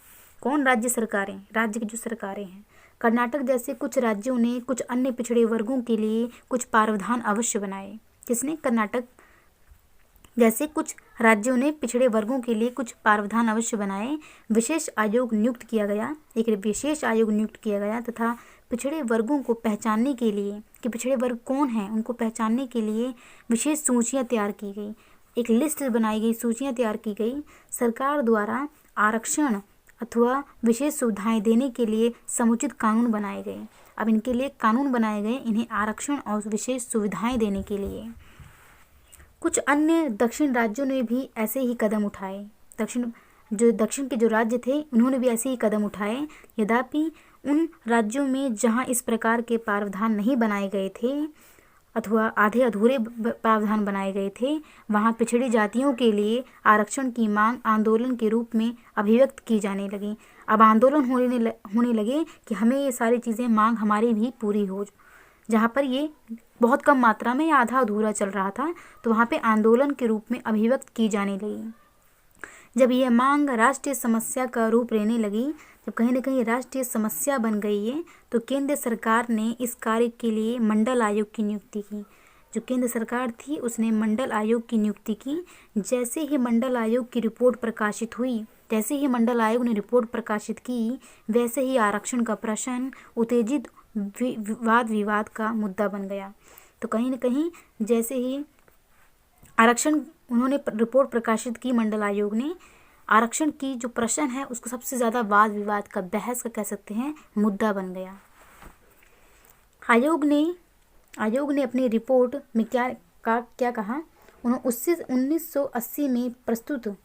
कौन? राज्य सरकारें, राज्य की जो सरकारें हैं। कर्नाटक जैसे कुछ राज्यों ने कुछ अन्य पिछड़े वर्गों के लिए कुछ प्रावधान अवश्य बनाए। किसने? कर्नाटक जैसे कुछ राज्यों ने पिछड़े वर्गों के लिए कुछ प्रावधान अवश्य बनाए। विशेष आयोग नियुक्त किया गया तथा पिछड़े वर्गों को पहचानने के लिए कि पिछड़े वर्ग कौन हैं, उनको पहचानने के लिए विशेष सूचियाँ तैयार की गई, एक लिस्ट बनाई गई, सूचियाँ तैयार की गई। सरकार द्वारा आरक्षण अथवा विशेष सुविधाएं देने के लिए समुचित कानून बनाए गए। अब इनके लिए कानून बनाए गए, इन्हें आरक्षण और विशेष सुविधाएं देने के लिए। कुछ अन्य दक्षिण राज्यों ने भी ऐसे ही कदम उठाए। दक्षिण के जो राज्य थे उन्होंने भी ऐसे ही कदम उठाए। यद्यपि उन राज्यों में जहां इस प्रकार के प्रावधान नहीं बनाए गए थे अथवा आधे अधूरे प्रावधान बनाए गए थे, वहां पिछड़ी जातियों के लिए आरक्षण की मांग आंदोलन के रूप में अभिव्यक्त की जाने लगी। अब आंदोलन होने लगे कि हमें ये सारी चीज़ें मांग हमारी भी पूरी हो। जहाँ पर ये बहुत कम मात्रा में या आधा अधूरा चल रहा था, तो वहाँ पे आंदोलन के रूप में अभिव्यक्त की जाने लगी। जब यह मांग राष्ट्रीय समस्या का रूप लेने लगी, जब कहीं न कहीं राष्ट्रीय समस्या बन गई है, तो केंद्र सरकार ने इस कार्य के लिए मंडल आयोग की नियुक्ति की। जो केंद्र सरकार थी उसने मंडल आयोग की नियुक्ति की। जैसे ही मंडल आयोग की रिपोर्ट प्रकाशित हुई, जैसे ही मंडल आयोग ने रिपोर्ट प्रकाशित की, वैसे ही आरक्षण का प्रश्न उत्तेजित वाद विवाद का मुद्दा बन गया। तो कहीं न कहीं जैसे ही आरक्षण उन्होंने रिपोर्ट प्रकाशित की मंडल आयोग ने, आरक्षण की जो प्रश्न है उसको सबसे ज़्यादा वाद विवाद का, बहस का कह सकते हैं, मुद्दा बन गया। आयोग ने अपनी रिपोर्ट में क्या कहा, उन्होंने 1980 में प्रस्तुत,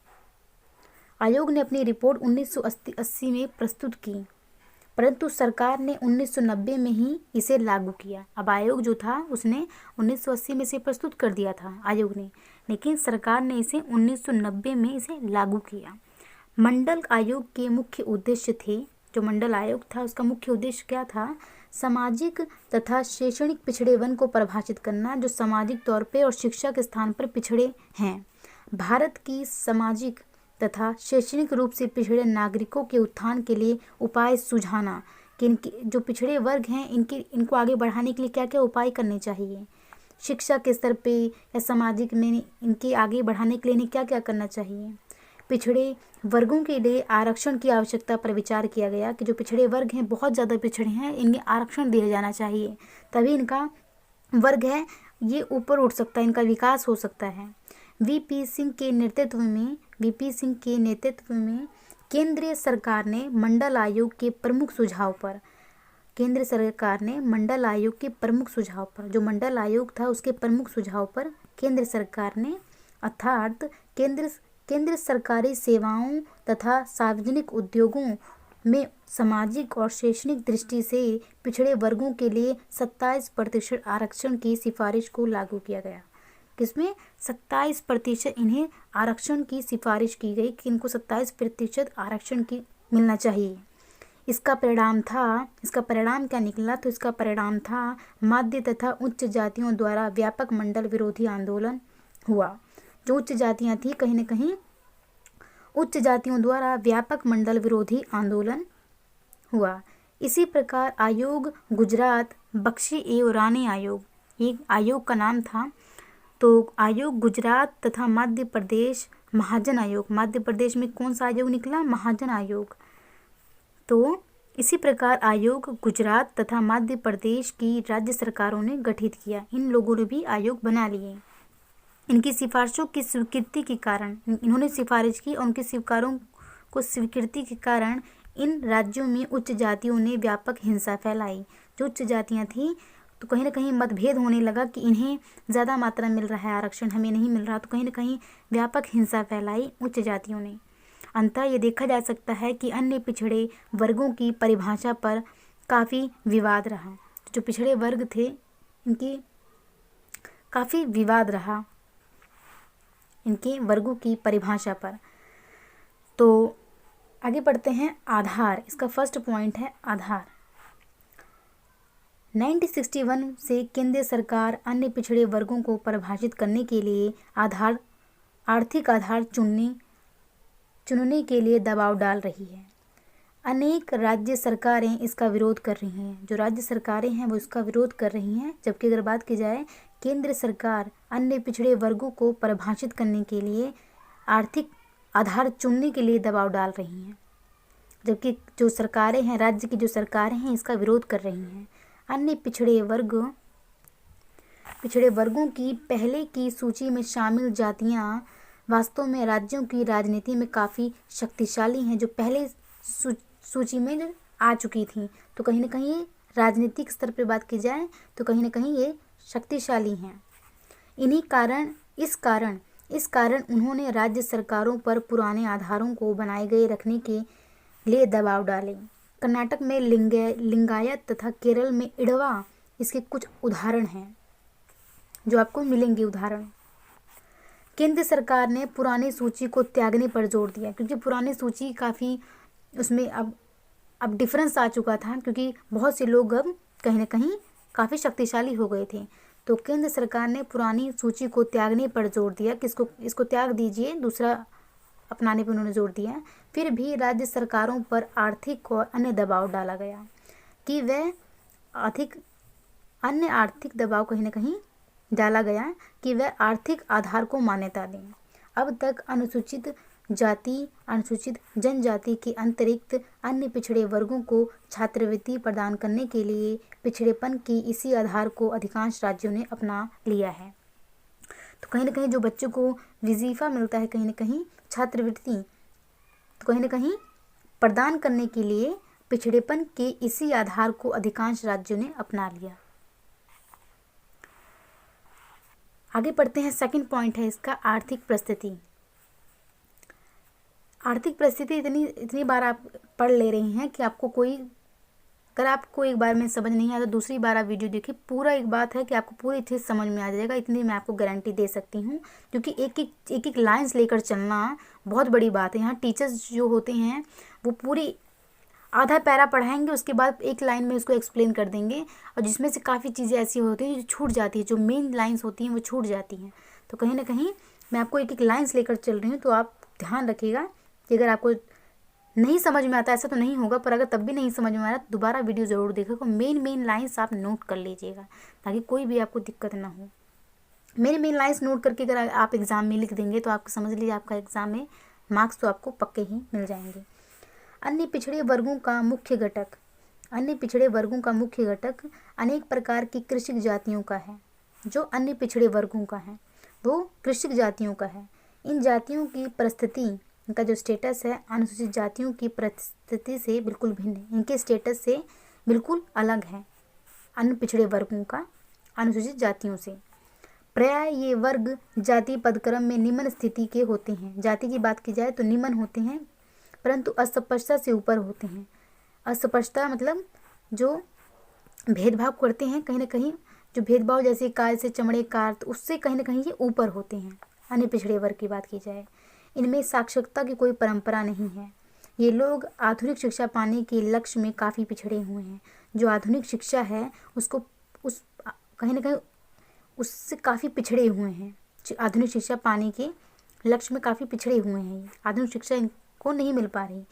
आयोग ने अपनी रिपोर्ट 1980 में प्रस्तुत की, परंतु सरकार ने 1990 में ही इसे लागू किया। अब आयोग जो था उसने 1980 में से प्रस्तुत कर दिया था आयोग ने, लेकिन सरकार ने इसे 1990 में इसे लागू किया। मंडल आयोग के मुख्य उद्देश्य थे, जो मंडल आयोग था उसका मुख्य उद्देश्य क्या था, सामाजिक तथा शैक्षणिक पिछड़े वर्ग को परिभाषित करना, जो सामाजिक तौर पे और शिक्षा के स्थान पर पिछड़े हैं। भारत की सामाजिक तथा शैक्षणिक रूप से पिछड़े नागरिकों के उत्थान के लिए उपाय सुझाना, कि इनके जो पिछड़े वर्ग हैं इनको आगे बढ़ाने के लिए क्या क्या उपाय करने चाहिए, शिक्षा के स्तर पे या सामाजिक में इनके आगे बढ़ाने के लिए इन्हें क्या क्या करना चाहिए। पिछड़े वर्गों के लिए आरक्षण की आवश्यकता पर विचार किया गया कि जो पिछड़े वर्ग हैं, बहुत ज़्यादा पिछड़े हैं, इन्हें आरक्षण दिया जाना चाहिए, तभी इनका वर्ग है ये ऊपर उठ सकता है, इनका विकास हो सकता है। वीपी सिंह के नेतृत्व में केंद्रीय सरकार ने मंडल आयोग के प्रमुख सुझाव पर, जो मंडल आयोग था उसके प्रमुख सुझाव पर केंद्र सरकार ने, अर्थात केंद्र सरकारी सेवाओं तथा सार्वजनिक उद्योगों में सामाजिक और शैक्षणिक दृष्टि से पिछड़े वर्गों के लिए 27% आरक्षण की सिफारिश को लागू किया गया। किसमें 27% इन्हें आरक्षण की सिफारिश की गई कि इनको 27% आरक्षण की मिलना चाहिए। इसका परिणाम क्या निकला, तो इसका परिणाम था माध्य तथा उच्च जातियों द्वारा व्यापक मंडल विरोधी आंदोलन हुआ। जो उच्च जातियां थी, कहीं न कहीं उच्च जातियों द्वारा व्यापक मंडल विरोधी आंदोलन हुआ। इसी प्रकार आयोग गुजरात बख्शी एवं रानी आयोग, ये आयोग का नाम था। तो आयोग गुजरात तथा मध्य प्रदेश महाजन आयोग, मध्य प्रदेश में कौन सा आयोग निकला, महाजन आयोग। तो इसी प्रकार आयोग गुजरात तथा मध्य प्रदेश की राज्य सरकारों ने गठित किया। इन लोगों ने भी आयोग बना लिए। इनकी सिफारिशों की स्वीकृति के कारण, इन्होंने सिफारिश की और उनकी स्वीकारों को स्वीकृति के कारण इन राज्यों में उच्च जातियों ने व्यापक हिंसा फैलाई। जो उच्च जातियां थी, तो कहीं ना कहीं मतभेद होने लगा कि इन्हें ज़्यादा मात्रा मिल रहा है आरक्षण, हमें नहीं मिल रहा, तो कहीं ना कहीं व्यापक हिंसा फैलाई उच्च जातियों ने। अंततः ये देखा जा सकता है कि अन्य पिछड़े वर्गों की परिभाषा पर काफ़ी विवाद रहा। जो पिछड़े वर्ग थे इनकी काफ़ी विवाद रहा, इनके वर्गों की परिभाषा पर। तो आगे बढ़ते हैं। आधार, इसका फर्स्ट पॉइंट है आधार। 1961 से केंद्र सरकार अन्य पिछड़े वर्गों को परिभाषित करने के लिए आर्थिक आधार चुनने के लिए दबाव डाल रही है। अनेक राज्य सरकारें इसका विरोध कर रही हैं। जो राज्य सरकारें हैं वो इसका विरोध कर रही हैं, जबकि अगर बात की जाए केंद्र सरकार अन्य पिछड़े वर्गों को परिभाषित करने के लिए आर्थिक आधार चुनने के लिए दबाव डाल रही हैं, जबकि जो सरकारें हैं, राज्य की जो सरकारें हैं, इसका विरोध कर रही हैं। अन्य पिछड़े वर्गों की पहले की सूची में शामिल जातियां वास्तव में राज्यों की राजनीति में काफ़ी शक्तिशाली हैं। जो पहले सूची में जो आ चुकी थी, तो कहीं ना कहीं राजनीतिक स्तर पर बात की जाए तो कहीं ना कहीं ये शक्तिशाली हैं। इस कारण उन्होंने राज्य सरकारों पर पुराने आधारों को बनाए गए रखने के लिए दबाव डाले। कर्नाटक में लिंगायत तथा केरल में इड़वा इसके कुछ उदाहरण हैं जो आपको मिलेंगे उदाहरण। केंद्र सरकार ने पुरानी सूची को त्यागने पर जोर दिया, क्योंकि पुरानी सूची काफ़ी उसमें अब डिफरेंस आ चुका था, क्योंकि बहुत से लोग अब कहीं ना कहीं काफ़ी शक्तिशाली हो गए थे। तो केंद्र सरकार ने पुरानी सूची को त्यागने पर जोर दिया कि इसको त्याग दीजिए, दूसरा अपनाने पर उन्होंने जोर दिया। फिर भी राज्य सरकारों पर आर्थिक और अन्य दबाव डाला गया कि वह अन्य आर्थिक दबाव कहीं ना कहीं डाला गया कि वह आर्थिक आधार को मान्यता दें। अब तक अनुसूचित जाति, अनुसूचित जनजाति के अतिरिक्त अन्य पिछड़े वर्गों को छात्रवृत्ति प्रदान करने के लिए पिछड़ेपन के इसी आधार को अधिकांश राज्यों ने अपना लिया है। तो कहीं ना कहीं जो बच्चों को वजीफा मिलता है, कहीं ना कहीं छात्रवृत्ति, तो कहीं ना कहीं प्रदान करने के लिए पिछड़ेपन के इसी आधार को अधिकांश राज्यों ने अपना लिया। आगे पढ़ते हैं। सेकंड पॉइंट है इसका आर्थिक परिस्थिति। आर्थिक परिस्थिति इतनी बार आप पढ़ ले रही हैं कि अगर आपको एक बार में समझ नहीं आया तो दूसरी बार आप वीडियो देखिए। पूरा एक बात है कि आपको पूरी चीज़ समझ में आ जाएगा, इतनी मैं आपको गारंटी दे सकती हूँ, क्योंकि एक एक लाइन्स लेकर चलना बहुत बड़ी बात है। यहाँ टीचर्स जो होते हैं वो पूरी आधा पैरा पढ़ाएंगे, उसके बाद एक लाइन में उसको एक्सप्लेन कर देंगे, और जिसमें से काफ़ी चीज़ें ऐसी होती हैं जो छूट जाती है, जो मेन लाइन्स होती हैं वो छूट जाती हैं। तो कहीं ना कहीं मैं आपको एक एक लाइन्स लेकर चल रही हूँ, तो आप ध्यान रखिएगा कि अगर आपको नहीं समझ में आता, ऐसा तो नहीं होगा, पर अगर तब भी नहीं समझ में आ रहा तो दोबारा वीडियो ज़रूर देखिएगा। मेन लाइन्स आप नोट कर लीजिएगा ताकि कोई भी आपको दिक्कत ना हो। मेन लाइन्स नोट करके अगर आप एग्ज़ाम में लिख देंगे तो आपको समझ लीजिए आपका एग्ज़ाम में मार्क्स तो आपको पक्के ही मिल जाएंगे। अन्य पिछड़े वर्गों का मुख्य घटक। अन्य पिछड़े वर्गों का मुख्य घटक अनेक प्रकार की कृषिक जातियों का है। जो अन्य पिछड़े वर्गों का है वो कृषिक जातियों का है। इन जातियों की परिस्थिति, इनका जो स्टेटस है अनुसूचित जातियों की परिस्थिति से बिल्कुल भिन्न है। इनके स्टेटस से बिल्कुल अलग है अन्य पिछड़े वर्गों का अनुसूचित जातियों से। प्राय ये वर्ग जाति पदक्रम में निम्न स्थिति के होते हैं। जाति की बात की जाए तो निम्न होते हैं, परंतु अस्पष्टता से ऊपर होते हैं। अस्पष्टता मतलब जो भेदभाव करते हैं, कहीं ना कहीं जो भेदभाव जैसे काय से चमड़े कार, तो उससे कहीं ना कहीं ये ऊपर होते हैं। अन्य पिछड़े वर्ग की बात की जाए, इनमें साक्षरता की कोई परंपरा नहीं है। ये लोग आधुनिक शिक्षा पाने के लक्ष्य में काफ़ी पिछड़े हुए हैं। जो आधुनिक शिक्षा है उसको कहीं ना कहीं उससे काफ़ी पिछड़े हुए हैं। आधुनिक शिक्षा पाने के लक्ष्य में काफ़ी पिछड़े हुए हैं। आधुनिक शिक्षा इनको नहीं मिल पा रही।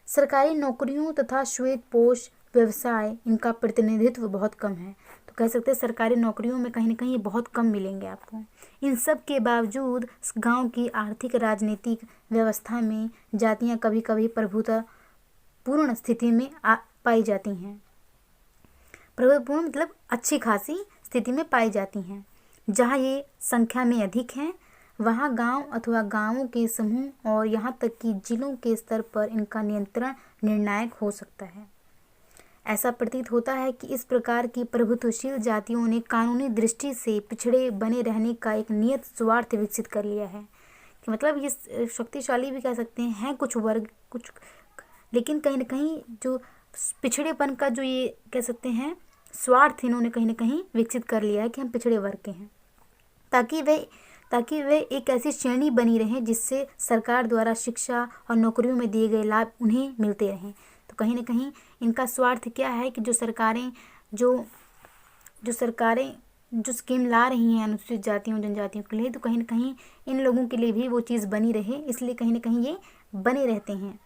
सरकारी नौकरियों तथा श्वेत पोष व्यवसाय, इनका प्रतिनिधित्व बहुत कम है। तो कह सकते हैं सरकारी नौकरियों में कहीं ना कहीं बहुत कम मिलेंगे आपको। इन सब के बावजूद गांव की आर्थिक राजनीतिक व्यवस्था में जातियां कभी कभी प्रभुता पूर्ण स्थिति में पाई जाती हैं। प्रभुतापूर्ण मतलब अच्छी खासी स्थिति में पाई जाती हैं। जहां ये संख्या में अधिक हैं वहां गांव अथवा गांवों के समूह और यहां तक कि जिलों के स्तर पर इनका नियंत्रण निर्णायक हो सकता है। ऐसा प्रतीत होता है कि इस प्रकार की प्रभुत्वशील जातियों ने कानूनी दृष्टि से पिछड़े बने रहने का एक नियत स्वार्थ विकसित कर लिया है। कि मतलब ये शक्तिशाली भी कह सकते हैं कुछ वर्ग कुछ, लेकिन कहीं ना कहीं जो पिछड़ेपन का जो ये कह सकते हैं स्वार्थ इन्होंने कहीं ना कहीं विकसित कर लिया है कि हम पिछड़े वर्ग के हैं, ताकि वे एक ऐसी श्रेणी बनी रहें जिससे सरकार द्वारा शिक्षा और नौकरियों में दिए गए लाभ उन्हें मिलते रहें। तो कहीं ना कहीं इनका स्वार्थ क्या है कि जो सरकारें जो स्कीम ला रही हैं अनुसूचित जातियों जनजातियों के लिए, तो कहीं ना कहीं इन लोगों के लिए भी वो चीज़ बनी रहे, इसलिए कहीं ना कहीं ये बने रहते हैं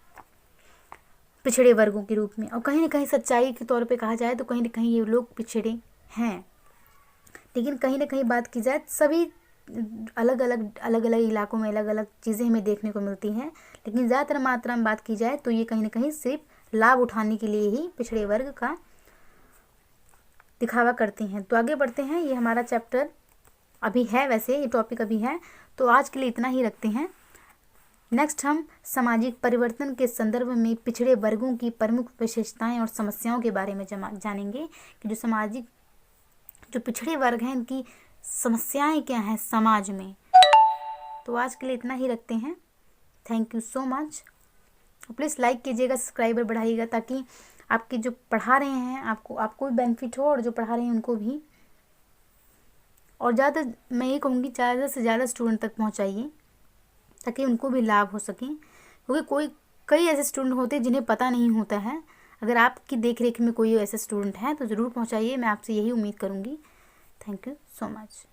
पिछड़े वर्गों के रूप में। और कहीं ना कहीं सच्चाई के तौर पे कहा जाए तो कहीं ना कहीं ये लोग पिछड़े हैं। लेकिन कहीं ना कहीं बात की जाए सभी अलग अलग इलाकों में अलग अलग चीज़ें हमें देखने को मिलती हैं, लेकिन ज़्यादातर मात्रा में बात की जाए तो ये कहीं ना कहीं सिर्फ लाभ उठाने के लिए ही पिछड़े वर्ग का दिखावा करते हैं। तो आगे बढ़ते हैं। ये हमारा चैप्टर अभी है, वैसे ये टॉपिक अभी है, तो आज के लिए इतना ही रखते हैं। नेक्स्ट हम सामाजिक परिवर्तन के संदर्भ में पिछड़े वर्गों की प्रमुख विशेषताएं और समस्याओं के बारे में जानेंगे कि जो पिछड़े वर्ग हैं इनकी समस्याएं क्या हैं समाज में। तो आज के लिए इतना ही रखते हैं। Thank you so much. Please like कीजिएगा, सब्सक्राइबर बढ़ाइएगा, ताकि आपके जो पढ़ा रहे हैं आपको भी बेनिफिट हो और जो पढ़ा रहे हैं उनको भी। और ज़्यादा मैं ये कहूँगी ज़्यादा से ज़्यादा स्टूडेंट तक पहुँचाइए ताकि उनको भी लाभ हो सके, क्योंकि कई ऐसे स्टूडेंट होते हैं जिन्हें पता नहीं होता है। अगर आपकी देख रेख में कोई ऐसे स्टूडेंट हैं तो ज़रूर पहुँचाइए, मैं आपसे यही उम्मीद करूँगी। Thank you so much.